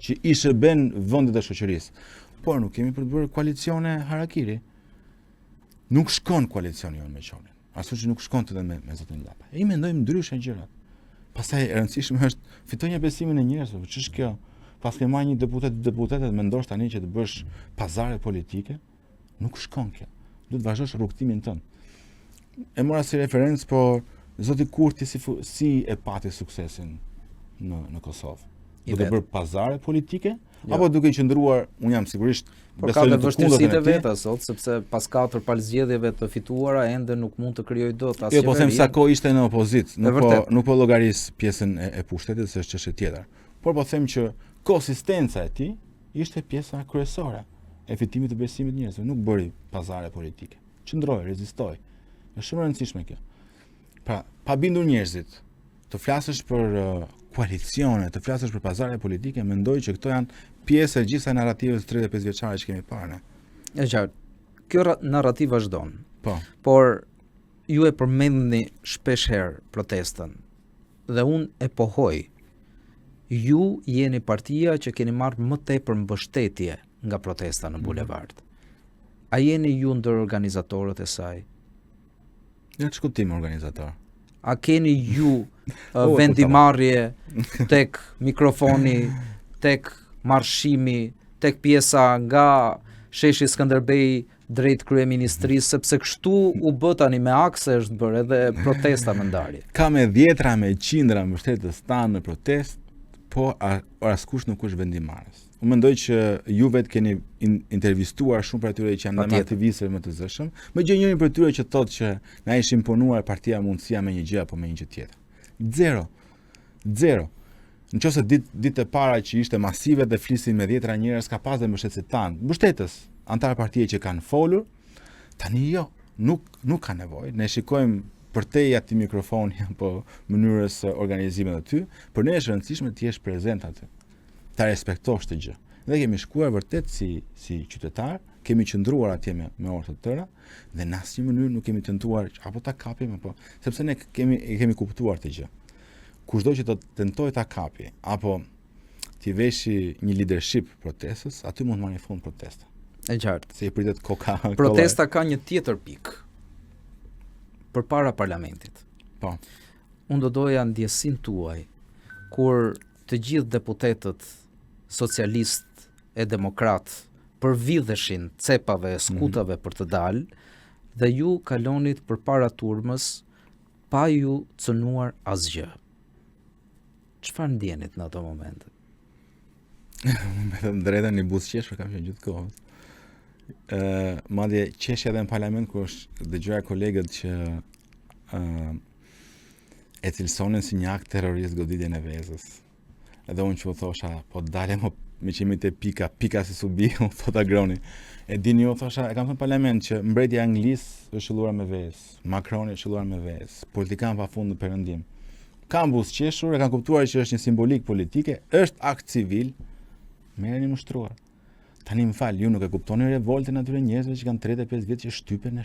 [SPEAKER 2] që i shërben vendit dhe shoqërisë. Por nuk kemi për të bërë koalicione harakiri. Nuk shkon koalicioni jonë me Qonin. Ashtu që nuk shkon edhe me zotin Llapa. E i mendojmë ndryshe gjërat. Pastaj e rëndësishme është fitonja besimin e njerëzve. Ç'është kjo? Pas ke marrë një deputetet mendosh tani që të bësh pazare politike, nuk shkon kjo. Duhet vazhdosh rrugtimin tënd. E mora si referencë, por zoti Kurti si e pati suksesin në Kosovë. Duke bërë pazare politike, apo duke qëndruar, unë jam sigurisht
[SPEAKER 1] besoj në të vështirësitë e veta sot, sepse pas 4 palë zgjedhjeve të fituara ende nuk mund të krijojë dot asgjë.
[SPEAKER 2] Jo, po them sa kohë ishte në opozit, nuk po llogaris pjesën e pushtetit se është çështje tjetër. Por po them që konsistenca e tij ishte pjesa kryesore e fitimit të besimit të njerëzve, nuk bëri pazare politike. Qëndroi, rezistoi. Është shumë e rëndësishme kjo. Pra, pa bindur njerëzit, të flasësh për koalicione, të flasësh për pazare politike, mendoj që këto janë pjesë e gjithsej narrativës 35 vjeçare që kemi parë ne.
[SPEAKER 1] E qartë. Kjo narrativ vazhdon.
[SPEAKER 2] Po.
[SPEAKER 1] Por ju e përmendni shpesh herë protestën. Dhe unë e pohoj. Ju jeni partia që keni marrë më tepër mbështetje nga protesta në bulevard. A jeni ju ndër organizatorët e saj?
[SPEAKER 2] Ja ç'kuptim organizator.
[SPEAKER 1] A keni ju vendimarrje tek mikrofoni, tek marshimi, tek pjesa nga sheshi Skënderbej drejt kryeministrisë, sepse kështu u bë tani me akse është bërë edhe protesta më ndarje.
[SPEAKER 2] Ka me dhjetra, me qindra mbështetës tanë në protest, po askush nuk është vendimarrës. Unë mendoj që ju vetë keni intervistuar shumë për atyre që janë në aktivistëve më të zëshëm, më gjë njërin për atyre që thotë që na ish imponuar partia mundësia me një gjë apo me një gjë tjetër. Zero. Nëse ditë e para që ishte masive dhe flisin me dhjetra njerëz, ka pas dhe mbështetësit tanë, mbështetës, antar partie që kanë folur, tani jo, nuk ka nevojë. Ne shikojmë përtej atij mikrofoni apo mënyrës organizimit aty, por ne është rëndësishme të jesh prezent aty. Ta respektosh të gjë. Dhe kemi shkuar vërtet si qytetar, kemi qëndruar atje me orë të tëra dhe në asnjë mënyrë nuk kemi tentuar apo ta kapim apo sepse ne kemi kuptuar të gjë. Kushdo që të tentoj ta kapi apo t'i veshi një leadership protestës, aty mund të marrë fund protesta.
[SPEAKER 1] E qartë.
[SPEAKER 2] Se i pritet koka.
[SPEAKER 1] Protesta ka një tjetër pikë përpara parlamentit.
[SPEAKER 2] Po.
[SPEAKER 1] Unë do doja ndjesin tuaj kur të gjithë deputetët socialist e demokrat përvidheshin cepave e skutave për të dalë dhe ju kalonit përpara turmës pa ju cënuar asgjë. Çfarë ndjenit në ato momente?
[SPEAKER 2] Me të drejtën një buzëqeshur kam qenë gjithë kohës. Madje qeshja edhe në parlament ku dëgjoja kolegët që e cilësonin si një akt terrorist goditjen e vezës. Edhe unë që u thosha, po dalem me qemi të pika si subi, u thota groni. E dini u thosha, e kam thënë parlament që mbretja anglis është shëlluar me vezë, Macroni është shëlluar me vezë, politikan pa fund në perëndim. Kam buzëqeshur, e kanë kuptuar që është një simbolik politike, është akt civil, merreni mushtruar. Tani më fal, ju nuk e kuptoni revoltën atyre njerëzve që kanë 35 vjet që shtypen,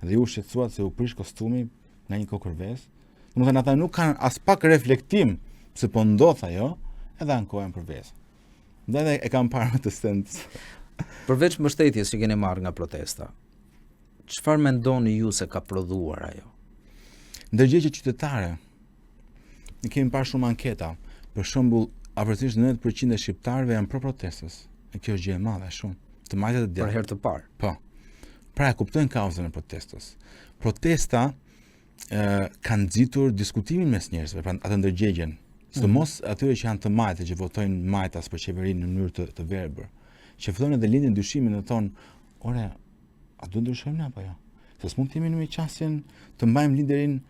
[SPEAKER 2] dhe ju shqetësuat se u prish kostumi nga një kokërves. Domethënë ata nuk kanë as pak reflektim se po ndodh ajo, edhe ankohen për vezë. Dhe edhe e kam parë me të stend.
[SPEAKER 1] Përveç mbështetjes që keni marrë nga protesta, çfarë mendoni ju se ka prodhuar ajo?
[SPEAKER 2] Ndërgjegje qytetare. Ne kemi parë shumë anketa. Për shembull, afërsisht 90% e shqiptarëve janë pro protestës. E kjo është gjë e madhe shumë. Të majtë të
[SPEAKER 1] Për herë të parë.
[SPEAKER 2] Po. Pra e kuptojnë kauzën e protestës. Protesta kanë nxitur diskutimin mes njerëzve, pra atë ndërgjegjen. Sidomos atyre që janë të majtë, që votojnë majtas për qeverinë në mënyrë të verbër. Që fillojnë edhe lindin dyshimin dhe thonë, ore, a do ndryshojmë ne apo jo? Se s'mund të jemi në një qasjen të mbajmë liderin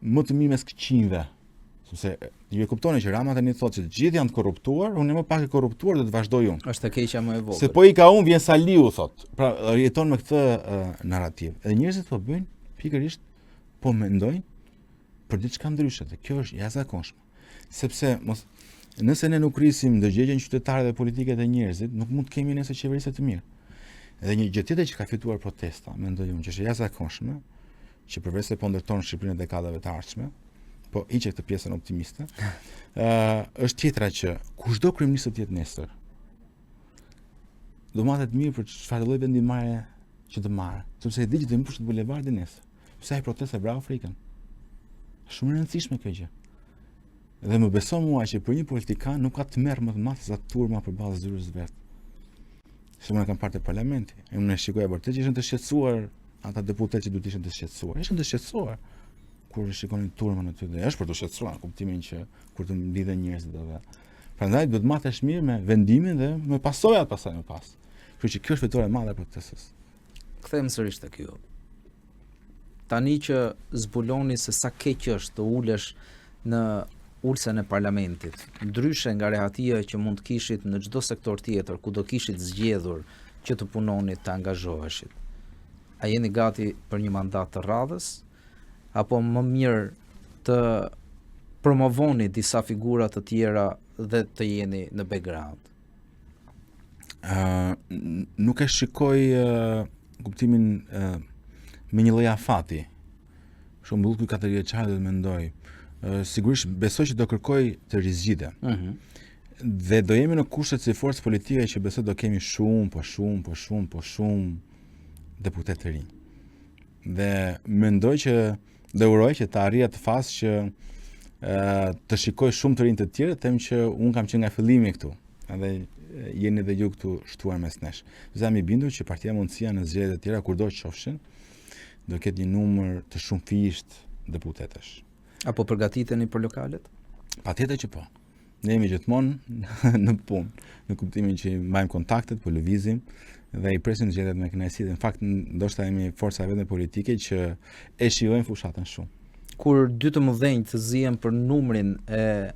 [SPEAKER 2] më të mirë mes këqinjve. Sepse ju e kuptoni që Rama tani thotë që të gjithë janë të korruptuar, unë më pak e korruptuar do të vazhdoj unë.
[SPEAKER 1] Është e keqja më e vogël.
[SPEAKER 2] Se po i ka unë vjen Saliu thotë. Pra jeton me këtë narrativ. Edhe njerëzit po bëjnë pikërisht po mendojnë për diçka ndryshe. Dhe kjo është jashtëzakonshme. Sepse nëse ne nuk rrisim ndërgjegjen qytetare dhe politike të njerëzit, nuk mund të kemi nëse qeverisje të mirë. Edhe një gjë tjetër që ka fituar protesta, mendoj unë që është jashtëzakonshme, që përveç se po ndërton Shqipërinë në dekadave të ardhshme, po hiqe këtë pjesën optimiste, është tjetra që kushdo kryeminist të jetë nesër, do matet mirë për çfarë lloj vendimarrje që të marrë, sepse e di që do mbushët bulevardin nesër. Pse ai protestë e bravo Afrikën. Shumë e rëndësishme kjo gjë. Dhe më beson mua që për një politikan nuk ka të merr më të madh se sa turma përballë zyrës vet. Shumë kanë parë te parlamenti. Unë shikoja vërtet që ishin të shqetësuar ata deputetë që duhet ishin të shqetësuar. Ishin të shqetësuar kur shikonin turmën aty dhe është për të shqetësuar, kuptimin që kur të mblidhen njerëzit edhe. Prandaj duhet matesh mirë me vendimin dhe me pasojat pasaj më pas. Kështu që kjo është fitore e madhe e protestës.
[SPEAKER 1] Kthehem sërish tek ju. Tani që zbuloni se sa keq është të ulesh në ulsen e parlamentit, ndryshe nga rehatia që mund të kishit në çdo sektor tjetër ku do kishit zgjedhur që të punonit, të angazhoheshit. a jeni gati për një mandat të radhës, apo më mirë të promovoni disa figura të tjera dhe të jeni në background?
[SPEAKER 2] Nuk e shikoj kuptimin me një lloj afati. Për shembull, ky 4 vjeçar do të mendoj, sigurisht besoj që do kërkoj të rizgjidhe. Dhe do jemi në kushtet si forcë politike që besoj do kemi shumë deputet të rinj. Dhe mendoj që dhe uroj që të arrija të fas që të shikoj shumë të rinj të tjerë, them që unë kam qenë nga fillimi këtu. Edhe jeni dhe ju këtu shtuar mes nesh. Jam i bindur që Partia Mundësia në zgjedhjet e tjera kurdo që qofshin, do ketë një numër të shumëfisht deputetësh.
[SPEAKER 1] Apo përgatiteni për lokalet?
[SPEAKER 2] Patjetër që po. Ne jemi gjithmonë në punë, në kuptimin që mbajmë kontaktet, po lëvizim dhe i presim zgjedhjet me kënaqësi. Në fakt, ndoshta jemi forca vetëm politike që e shijojmë fushatën shumë.
[SPEAKER 1] Kur dy të mëdhenj të zihen për numrin e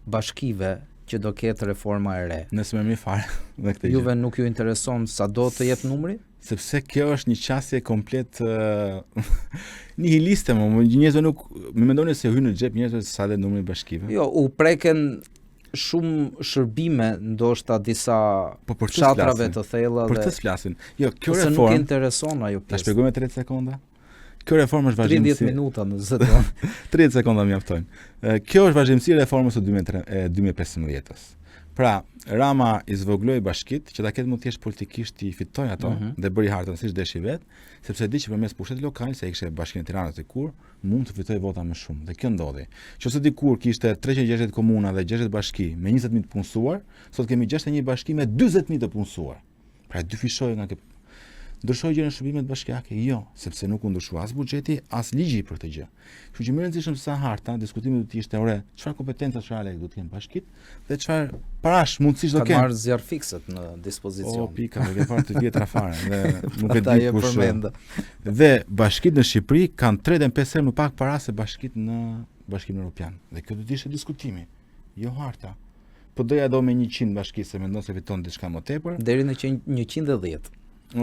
[SPEAKER 1] bashkive që do ketë reforma e re,
[SPEAKER 2] nëse më mirë fare me këtë gjë.
[SPEAKER 1] Juve nuk ju intereson sa do të jetë numri?
[SPEAKER 2] Sepse kjo është një qasje komplet nihiliste, njerëzve nuk më mendoni se hyn në xhep njerëzve sa dhe numri i bashkive.
[SPEAKER 1] Jo, u preken shumë shërbime, ndoshta disa fshatrave të thella
[SPEAKER 2] për të flasin. Jo, kjo
[SPEAKER 1] reformë
[SPEAKER 2] reformë
[SPEAKER 1] nuk intereson ajo pjesë.
[SPEAKER 2] Ta shpjegoj me 30 sekonda. Kjo reformë është vazhdimsi
[SPEAKER 1] 30 minuta në 20
[SPEAKER 2] 30 sekonda mjaftojnë. Kjo është vazhdimsi e reformës së 2015-s. Pra, Rama i zvogloi bashkit që ta ketë më thjesht politikisht i fitoj ato dhe bëri hartën siç deshi vet, sepse di që përmes pushtetit lokal, se ishte Bashkinë e Tiranës dikur, mund të fitoj vota më shumë. Dhe kjo ndodhi. Qose dikur kishte 360 komuna dhe 60 bashki me 20.000 të punësuar, sot kemi 61 bashki me 40.000 të punësuar. Pra dyfishoi nga kjo. Ndryshoi gjë në shërbimet bashkiake? Jo, sepse nuk u ndryshua as buxheti, as ligji për këtë gjë. Kështu që më rëndësishëm sa harta, diskutimi do të ishte çfarë kompetencash reale do të kenë bashkit dhe çfarë parash mundësisht do kenë.
[SPEAKER 1] Ka marrë zjarr fikset në dispozicion.
[SPEAKER 2] Pika, e parë të vjetra fare dhe nuk e di kush. Dhe bashkit në Shqipëri kanë 3-5 herë më pak para se bashkit në Bashkimin Evropian. Dhe kjo do të ishte diskutimi, jo harta. Po doja do me 100 bashki se mendon se fiton diçka më tepër.
[SPEAKER 1] Deri në 110.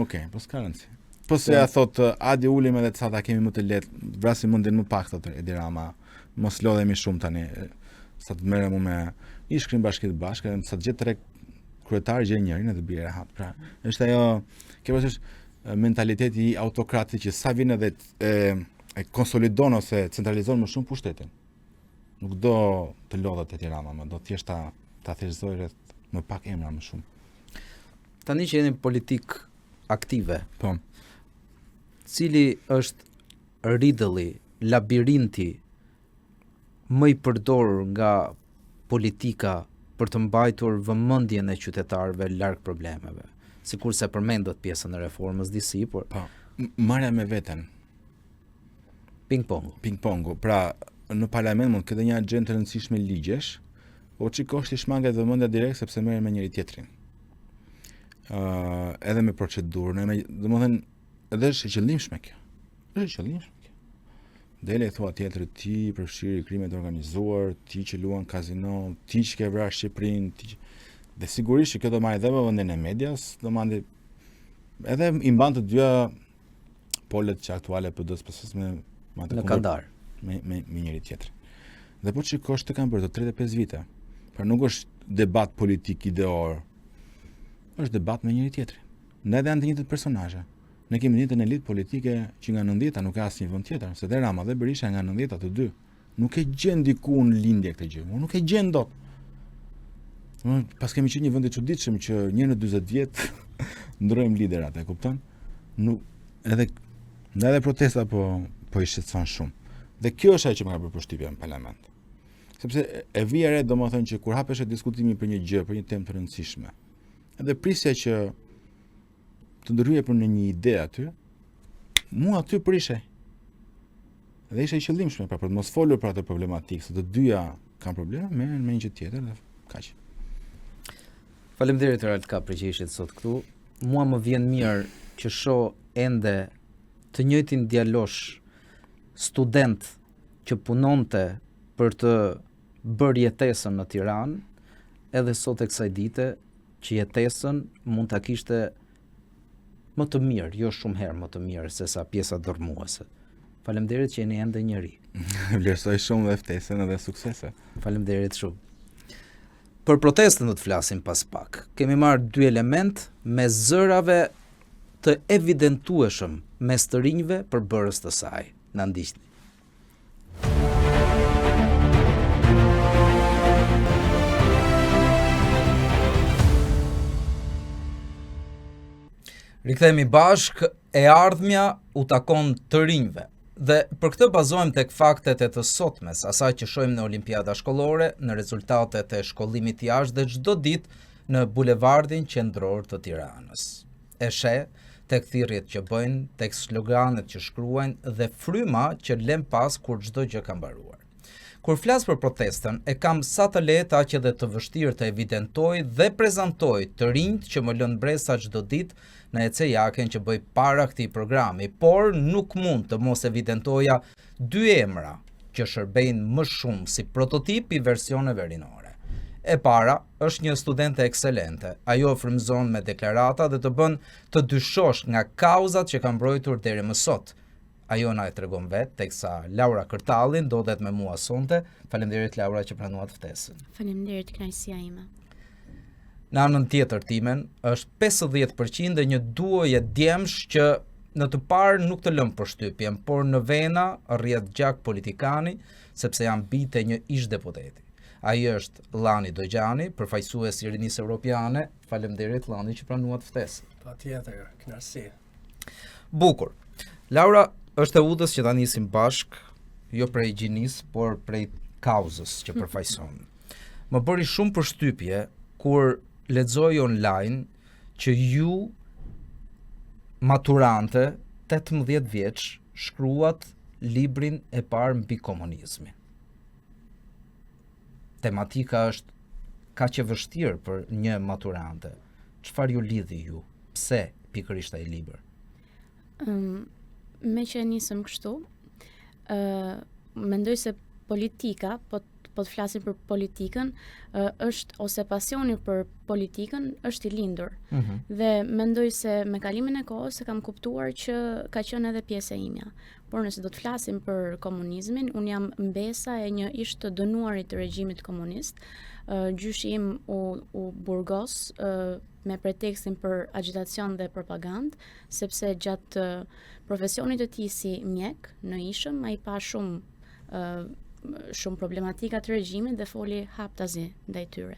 [SPEAKER 2] Okej, po s'ka rëndësi. Po se ja thot, hajde ulim edhe sa ta kemi më të lehtë, vrasim mundin më pak thotë Edi Rama. Mos lodhemi shumë tani, sa të merrem me ishkrim bashkit bashkë, sa të gjet 3 kryetarë gjë njërin edhe bie rehat. Pra, është ajo, kjo është mentaliteti i autokratit që sa vjen edhe e konsolidon ose centralizon më shumë pushtetin. Nuk do të lodhet Edi Rama, më do thjesht ta thjeshtëzoj rreth më pak emra më shumë.
[SPEAKER 1] Tani që jeni politik aktive.
[SPEAKER 2] Po.
[SPEAKER 1] Cili është ridëlli, labirinti më i përdorur nga politika për të mbajtur vëmendjen e qytetarëve larg problemeve? Sikurse përmendët pjesën e reformës disi, por
[SPEAKER 2] po, marrja me veten. Ping-pongu. Pra, në parlament mund të ketë një agjendë të rëndësishme ligjesh, po çikosh ti shmanget vëmendja direkt sepse merren me njëri tjetrin. Edhe me procedurën, domethënë edhe është e qëllimshme kjo. Është e qëllimshme kjo. Dele thua tjetër ti përfshiri krimet organizuar, ti që luan kazino, ti që ke vrarë Shqipërinë, dhe sigurisht që kjo do marrë edhe vëmendjen e medias, do mandi edhe i mban të dyja polet që aktuale PD-s PS-s me
[SPEAKER 1] në kadar
[SPEAKER 2] me njëri tjetër. Dhe po çikosh të kanë bërë të 35 vite. Pra nuk është debat politik ideor, është debat me njëri tjetrin. Ne edhe janë të njëjtët personazhe. Ne kemi një elit politike që nga 90-ta nuk ka asnjë vend tjetër, se dhe Rama dhe Berisha nga 90-ta të dy. Nuk e gjen diku në lindje këtë gjë. Nuk e gjen dot. Pas kemi qenë një vend i çuditshëm që një në 40 vjet ndrojmë liderat, e kupton? Nuk edhe protesta po i shqetëson shumë. Dhe kjo është ajo që më ka bërë përshtypje në parlament. Sepse e vija re domethënë që kur hapesh diskutimi për një gjë, për një temë të rëndësishme, edhe prisja që të ndryhej për në një ide aty, mua aty prishej. Dhe ishte i qëllimshme, pra për të mos folur për atë problematikë, se të dyja kanë probleme, merren me një gjë tjetër dhe kaq.
[SPEAKER 1] Faleminderit Ralka për që ishit sot këtu. Mua më vjen mirë që shoh ende të njëjtin djalosh student që punonte për të bërë jetesën në Tiranë, edhe sot e kësaj dite që jetesën mund ta kishte më të mirë, jo shumë herë më të mirë se sa pjesa dërmuese. Faleminderit që jeni ende njëri.
[SPEAKER 2] Vlerësoj shumë dhe ftesën edhe suksese.
[SPEAKER 1] Faleminderit shumë. Për protestën do të flasim pas pak. Kemi marrë 2 element me zërave të evidentueshëm mes të rinjve për bërës të saj. Na ndiqni. Rikthehemi bashk, e ardhmja u takon të rinjve. Dhe për këtë bazohem tek faktet e të sotmes, asaj që shohim në Olimpiada shkollore, në rezultatet e shkollimit jashtë dhe çdo ditë në bulevardin qendror të Tiranës. E sheh tek thirrjet që bëjnë, tek sloganet që shkruajnë dhe fryma që lën pas kur çdo gjë ka mbaruar. Kur flas për protestën, e kam sa të lehtë aq edhe të vështirë të evidentoj dhe prezantoj të rinjt që më lën bresa çdo ditë në ECE-jaken që bëj para këtij programi, por nuk mund të mos evidentoja 2 emra që shërbejnë më shumë si prototip i versioneve rinore. E para është një studente ekselente. Ajo frymëzon me deklarata dhe të bën të dyshosh nga kauzat që ka mbrojtur deri më sot. Ajo na e tregon vetë, teksa Laura Kërtalli ndodhet me mua sonte. Faleminderit Laura që pranuat ftesën.
[SPEAKER 3] Faleminderit, kënaqësia ime.
[SPEAKER 1] Në anën tjetër timen është 50% dhe një duoje djemsh që në të parë nuk të lëm përshtypjen, por në vena rrjedh gjak politikani sepse janë bite një ish deputeti. Ai është Llani Dojgjani, përfaqësues i Rinisë Evropiane. Faleminderit Llani që pranuat ftesën.
[SPEAKER 4] Patjetër, kënaqësi.
[SPEAKER 1] Bukur. Laura është e udhës që ta nisim bashk, jo prej gjinis, por prej kauzës që përfaqëson. Më bëri shumë përshtypje kur lexoj online që ju maturante 18 vjeç shkruat librin e parë mbi komunizmin. Tematika është kaq e vështirë për një maturante. Çfarë ju lidhi ju? Pse pikërisht ai libër?
[SPEAKER 3] Me që nisëm kështu, mendoj se politika, po të flasim për politikën, është ose pasioni për politikën është i lindur. Dhe mendoj se me kalimin e kohës e kam kuptuar që ka qenë edhe pjesë e imja. Por nëse do të flasim për komunizmin, unë jam mbesa e një ish të dënuarit të regjimit komunist. Gjyshi im u burgos me pretekstin për agitacion dhe propagandë, sepse gjatë profesionit të tij si mjek në ishëm, ai pa shumë problematika të regjimit dhe foli haptazi ndaj tyre.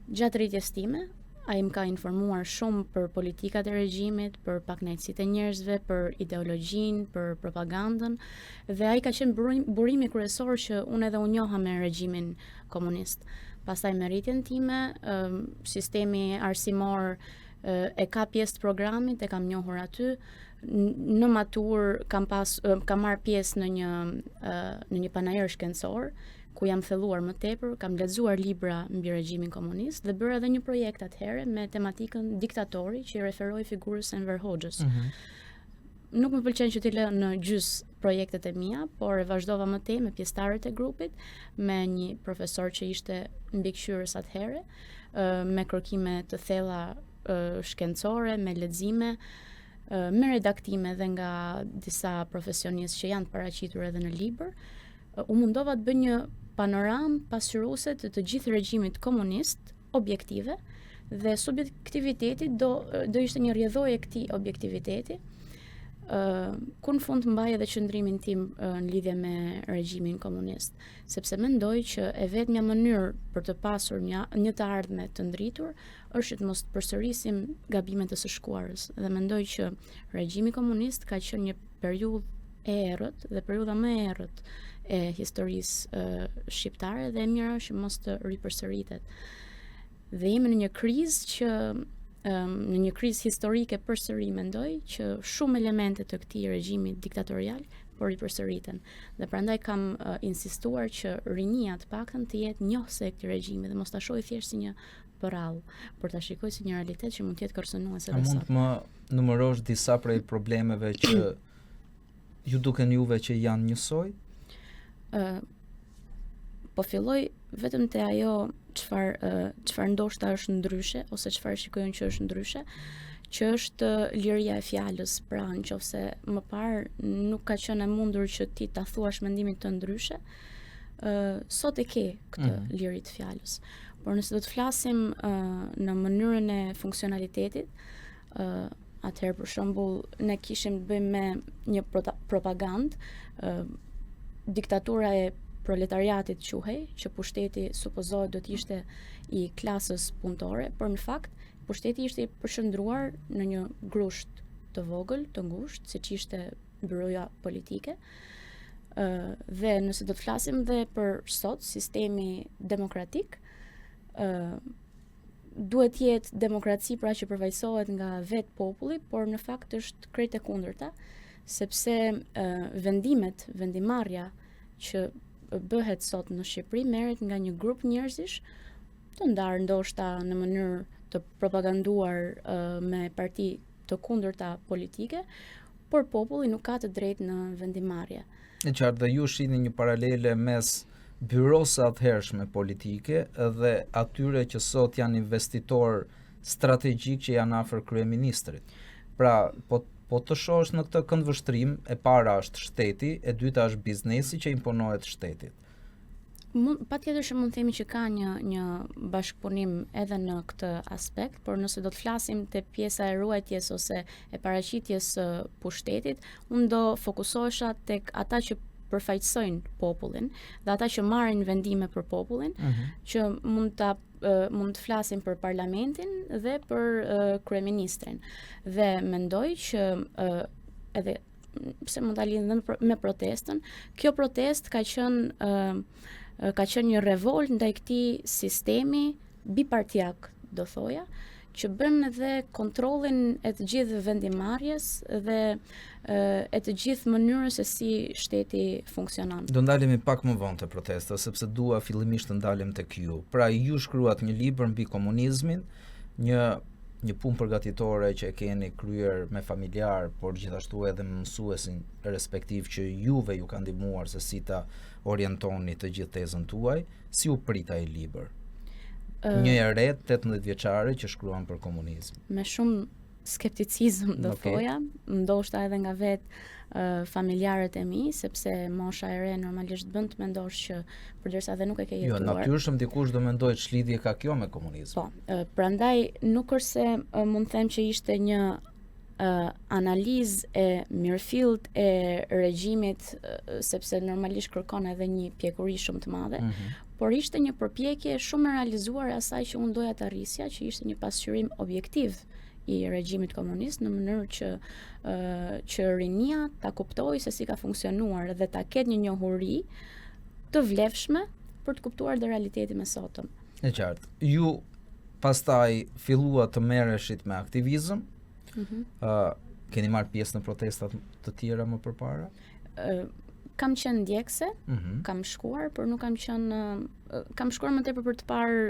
[SPEAKER 3] Gjatë rritjes time, ai më ka informuar shumë për politikat e regjimit, për pakënaqësitë e njerëzve, për ideologjinë, për propagandën, dhe ai ka qenë burimi kryesor që unë edhe u njoha me regjimin komunist. Pastaj me rritjen time, sistemi arsimor e ka pjesë të programit, e kam njohur aty. Në matur kam marrë pjesë në një panajër shkencor, ku jam thelluar më tepër, kam lexuar libra mbi regjimin komunist dhe bëra edhe një projekt atëherë me tematikën diktatori që i referoi figurës Enver Hoxhës. Nuk më pëlqen që t'i lë në gjys projektet e mia, por e vazhdova më tej me pjesëtarët e grupit, me një profesor që ishte mbikëqyrës atëherë, me kërkime të thella shkencore, me lexime, me redaktime dhe nga disa profesionistë që janë paraqitur edhe në libër. U mundova të bëj një panoramë pasqyruese të gjithë regjimit komunist, objektive, dhe subjektiviteti do ishte një rrjedhojë e këtij objektiviteti. Ku në fund mbaj edhe qëndrimin tim në lidhje me regjimin komunist, sepse mendoj që e vetmja mënyrë për të pasur një të ardhme të ndritur është të mos të përsërisim gabimet e së shkuarës, dhe mendoj që regjimi komunist ka qenë një periudhë e errët dhe periudha më e errët e historisë shqiptare, dhe e mira që mos të ripërsëritet. Dhe jemi në një krizë që në një krizë historike përsëri mendoj që shumë elemente të këtij regjimi diktatorial po ripërsëriten. Dhe prandaj kam insistuar që rinia të paktën të jetë njohëse e këtij regjimi dhe mos ta shohë thjesht si një përrall, por ta shikoj si një realitet që mund të jetë kërcënuese edhe sot.
[SPEAKER 1] A mund të më numërosh disa prej problemeve që ju duken juve që janë njësoj?
[SPEAKER 3] Po filloj vetëm te ajo çfarë ndoshta është ndryshe ose çfarë shikojnë që është ndryshe, që është liria e fjalës. Pra, nëse më parë nuk ka qenë e mundur që ti ta thuash mendimin të ndryshe, sot e ke këtë liri të fjalës. Por nëse do të flasim në mënyrën e funksionalitetit, atëherë për shembull ne kishim të bëjmë me një propagandë, diktatura e proletariatit quhej, që pushteti supozohet do të ishte i klasës punëtore, por në fakt pushteti ishte i përshëndruar në një grusht të vogël, të ngushtë, siç ishte byroja politike. Dhe nëse do të flasim dhe për sot, sistemi demokratik, duhet jetë demokraci pra që përfaqësohet nga vetë populli, por në fakt është krejt e kundërta, sepse vendimarrja që bëhet sot në Shqipëri merret nga një grup njerëzish të ndarë ndoshta në mënyrë të propaganduar me parti të kundërta politike, por populli nuk ka të drejtë në vendimarrje.
[SPEAKER 1] E qartë, dhe ju shihni një paralele mes byrosë atëhershme politike dhe atyre që sot janë investitor strategjik që janë afër kryeministrit. Pra, po të shohësh në këtë këndvështrim, e para është shteti, e dyta është biznesi që imponohet shtetit.
[SPEAKER 3] Patjetër që mund të themi që ka një bashkëpunim edhe në këtë aspekt, por nëse do të flasim te pjesa e ruajtjes ose e paraqitjes së pushtetit, unë do fokusohesha tek ata që përfaqësojnë popullin dhe ata që marrin vendime për popullin, që mund të flasim për parlamentin dhe për kryeministrin. Dhe mendoj që edhe pse mund ta lidhem me protestën, kjo protestë ka qenë një revolt ndaj këtij sistemi bipartiak, do thoja, që bën edhe kontrollin e të gjithë vendimarrjes dhe e të gjithë mënyrës se si shteti funksionon.
[SPEAKER 1] Do ndalemi pak më vonë te protesta, sepse dua fillimisht të ndalem tek ju. Pra, ju shkruat një libër mbi komunizmin, një punë përgatitore që e keni kryer me familjar, por gjithashtu edhe me mësuesin respektiv që juve ju ka ndihmuar se si ta orientoni të gjithë tezën tuaj. Si u prit ai libër? Një e re 18 vjeçare që shkruan për komunizm.
[SPEAKER 3] Me shumë skepticizëm do thoja, ndoshta edhe nga vetë familjarët e mi, sepse mosha e re normalisht bën të mendosh që përderisa dhe nuk e ke jetuar.
[SPEAKER 1] Jo, natyrshëm dikush do mendojë ç'lidhje ka kjo me komunizmin.
[SPEAKER 3] Po, prandaj nuk është se mund të them që ishte një analizë e mirëfillt e regjimit, sepse normalisht kërkon edhe një pjekuri shumë të madhe, por ishte një përpjekje shumë e realizuar e asaj që unë doja të arrisja, që ishte një pasqyrim objektiv i regjimit komunist, në mënyrë që rinia ta kuptojë se si ka funksionuar dhe ta ketë një njohuri të vlefshme për të kuptuar dhe realitetin e sotëm.
[SPEAKER 1] E qartë. Ju pastaj fillua të merreshit me aktivizëm. Keni marrë pjesë në protestat të tjera më përpara?
[SPEAKER 3] Kam qenë ndjekse, kam shkuar, por nuk kam qenë kam shkuar më tepër për të parë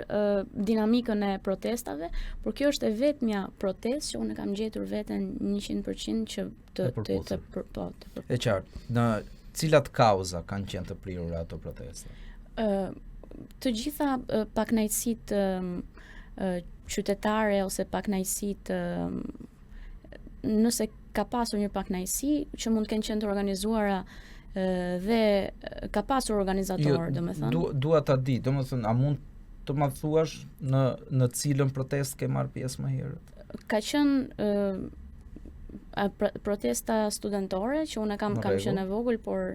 [SPEAKER 3] dinamikën e protestave, por kjo është e vetmja protestë që unë kam gjetur veten 100% që të
[SPEAKER 1] E qartë. Në cilat kauza kanë qenë të prirura ato protesta?
[SPEAKER 3] Të gjitha pakënaqësitë qytetare ose pakënaqësitë, nëse ka pasur një pakënaqësi që mund të kenë qenë të organizuara dhe ka pasur organizator, domethënë.
[SPEAKER 1] Dua ta di, domethënë, a mund të ma thuash në cilën protestë ke marrë pjesë më herët?
[SPEAKER 3] Ka qenë protesta studentore që unë kam qenë e vogël, por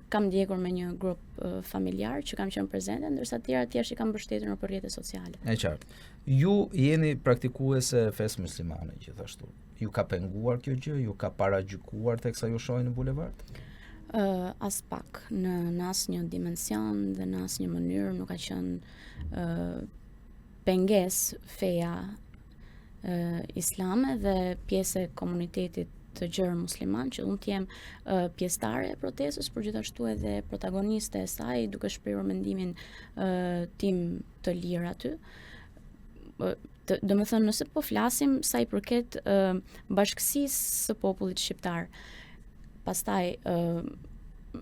[SPEAKER 3] kam ndjekur me një grup familjar që kam qenë prezente, ndërsa të tjerë thjesht i kam mbështetur në rrjetet sociale.
[SPEAKER 1] E qartë. Ju jeni praktikuese fesë muslimane gjithashtu. Ju ka penguar kjo gjë? Ju ka paragjykuar teksa ju shohin në bulevard?
[SPEAKER 3] As pak, në asnjë dimension dhe në asnjë mënyrë nuk ka qenë pengesë feja islame dhe pjesë e komunitetit të gjerë musliman, që unë të jem pjesëtare e protestës, por gjithashtu edhe protagoniste e saj, duke shprehur mendimin tim të lirë aty. Domethënë, nëse po flasim sa i përket bashkësisë së popullit shqiptar, pastaj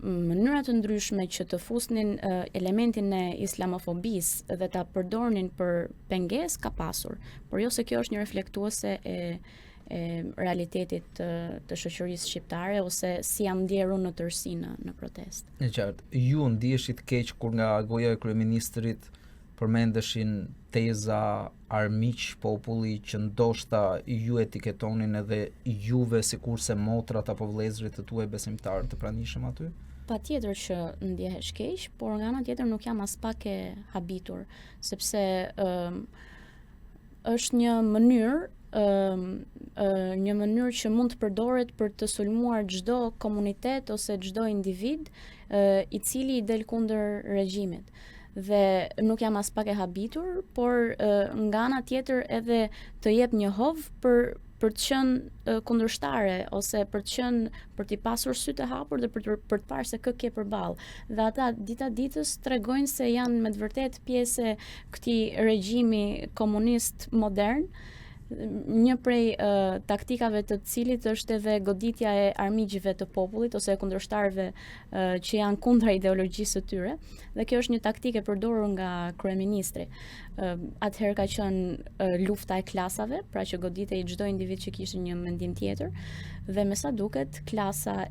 [SPEAKER 3] mënyra të ndryshme që të fusnin elementin e islamofobisë dhe ta përdornin për pengesë ka pasur, por jo se kjo është një reflektuese e realitetit të shoqërisë shqiptare ose si jam ndjeru në tërësi në protest.
[SPEAKER 1] E qartë, ju ndjeshit keq kur nga goja e kryeministrit përmendeshin teza armiq populli që ndoshta ju etiketonin edhe juve sikurse motrat apo vëllezërit të tuaj besimtarë të pranishëm aty?
[SPEAKER 3] Patjetër që ndjehesh keq, por nga ana tjetër nuk jam as pak e habitur, sepse është një mënyrë që mund të përdoret për të sulmuar çdo komunitet ose çdo individ i cili i del kundër regjimit. Dhe nuk jam as pak e habitur, por nga ana tjetër edhe të jep një hov për të qenë kundërshtare ose për t'i pasur sy të hapur dhe për të parë se kë ke përballë. Dhe ata dita ditës tregojnë se janë me të vërtet pjesë e këtij regjimi komunist modern. Një prej taktikave të cilit është edhe goditja e armiqve të popullit ose e kundërshtarëve që janë kundra ideologjisë së tyre, dhe kjo është një taktikë e përdorur nga kryeministri. Atëherë ka qenë lufta e klasave, pra që goditej çdo individ që kishte një mendim tjetër, dhe me sa duket klasa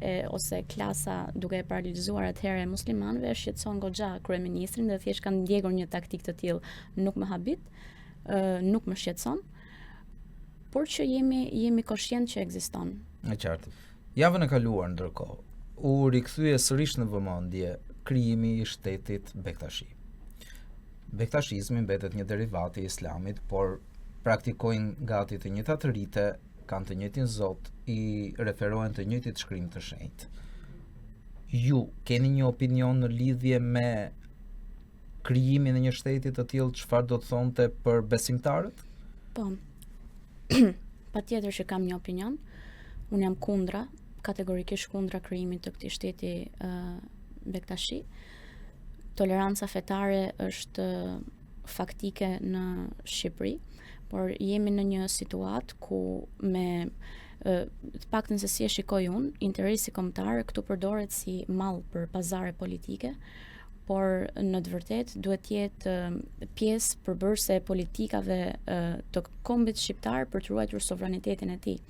[SPEAKER 3] duke e paralizuar atëherë muslimanëve shqetëson goxha kryeministrin dhe thjesht kanë ndjekur një taktikë të tillë, nuk më habit, nuk më shqetëson, por që jemi koshient që ekziston.
[SPEAKER 1] E qartë. Javën e kaluar ndërkohë, u rikthye sërish në vëmendje krijimi i shtetit Bektashi. Bektashizmi mbetet një derivat i islamit, por praktikojnë gati të njëjtat rite, kanë të njëjtin Zot, i referohen të njëjtit shkrim të shenjtë. Ju keni një opinion në lidhje me krijimin e një shteti të tillë, çfarë do të thonte për besimtarët?
[SPEAKER 3] Po. Patjetër që kam një opinion. Unë jam kundra, kategorikisht kundra krijimit të këtij shteti Bektashi. Toleranca fetare është faktike në Shqipëri, por jemi në një situatë ku me të paktën se si e shikoj unë, interesi kombëtar këtu përdoret si mall për pazare politike, por në të vërtet duhet të jetë pjesë përbërëse e politikave të kombit shqiptar për të ruajtur sovranitetin e tij.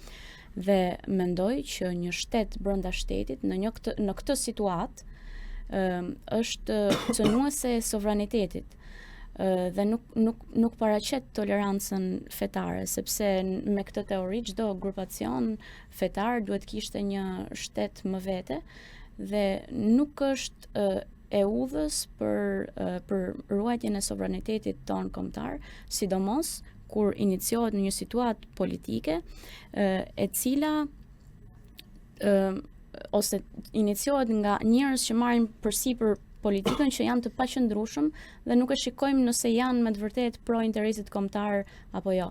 [SPEAKER 3] Dhe mendoj që një shtet brenda shtetit në këtë situatë është cënuese e sovranitetit dhe nuk paraqet tolerancën fetare, sepse me këtë teori çdo grupacion fetar duhet kishte një shtet më vete dhe nuk është e udhës për ruajtjen e sovranitetit ton kombëtar, sidomos kur iniciohet në një situatë politike e cila ose iniciohet nga njerëz që marrin përsipër politikën që janë të paqëndrueshëm dhe nuk e shikojmë nëse janë me të vërtet pro interesit kombëtar apo jo.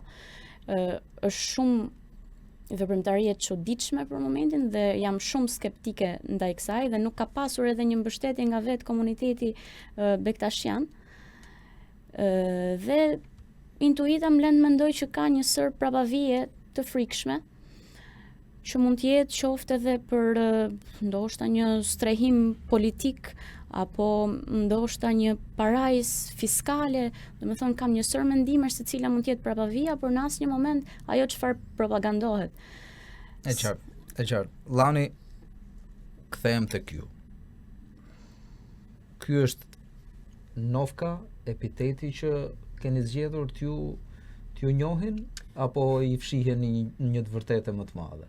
[SPEAKER 3] Është shumë veprimtari e çuditshme për momentin dhe jam shumë skeptike ndaj kësaj dhe nuk ka pasur edhe një mbështetje nga vetë komuniteti bektashian. Dhe intuita më lën mendoj që ka një sër prapavije të frikshme që mund të jetë qoftë edhe për ndoshta një strehim politik apo ndoshta një parajsë fiskale, domethënë kam një sër mendimesh se cila mund të jetë prapavija, por në asnjë moment ajo çfarë propagandohet.
[SPEAKER 1] E qartë. Llani, kthehem tek ju. Ky është Novka, epiteti që keni zgjedhur t'ju njohin apo i fshiheni një të vërtetë më të madhe?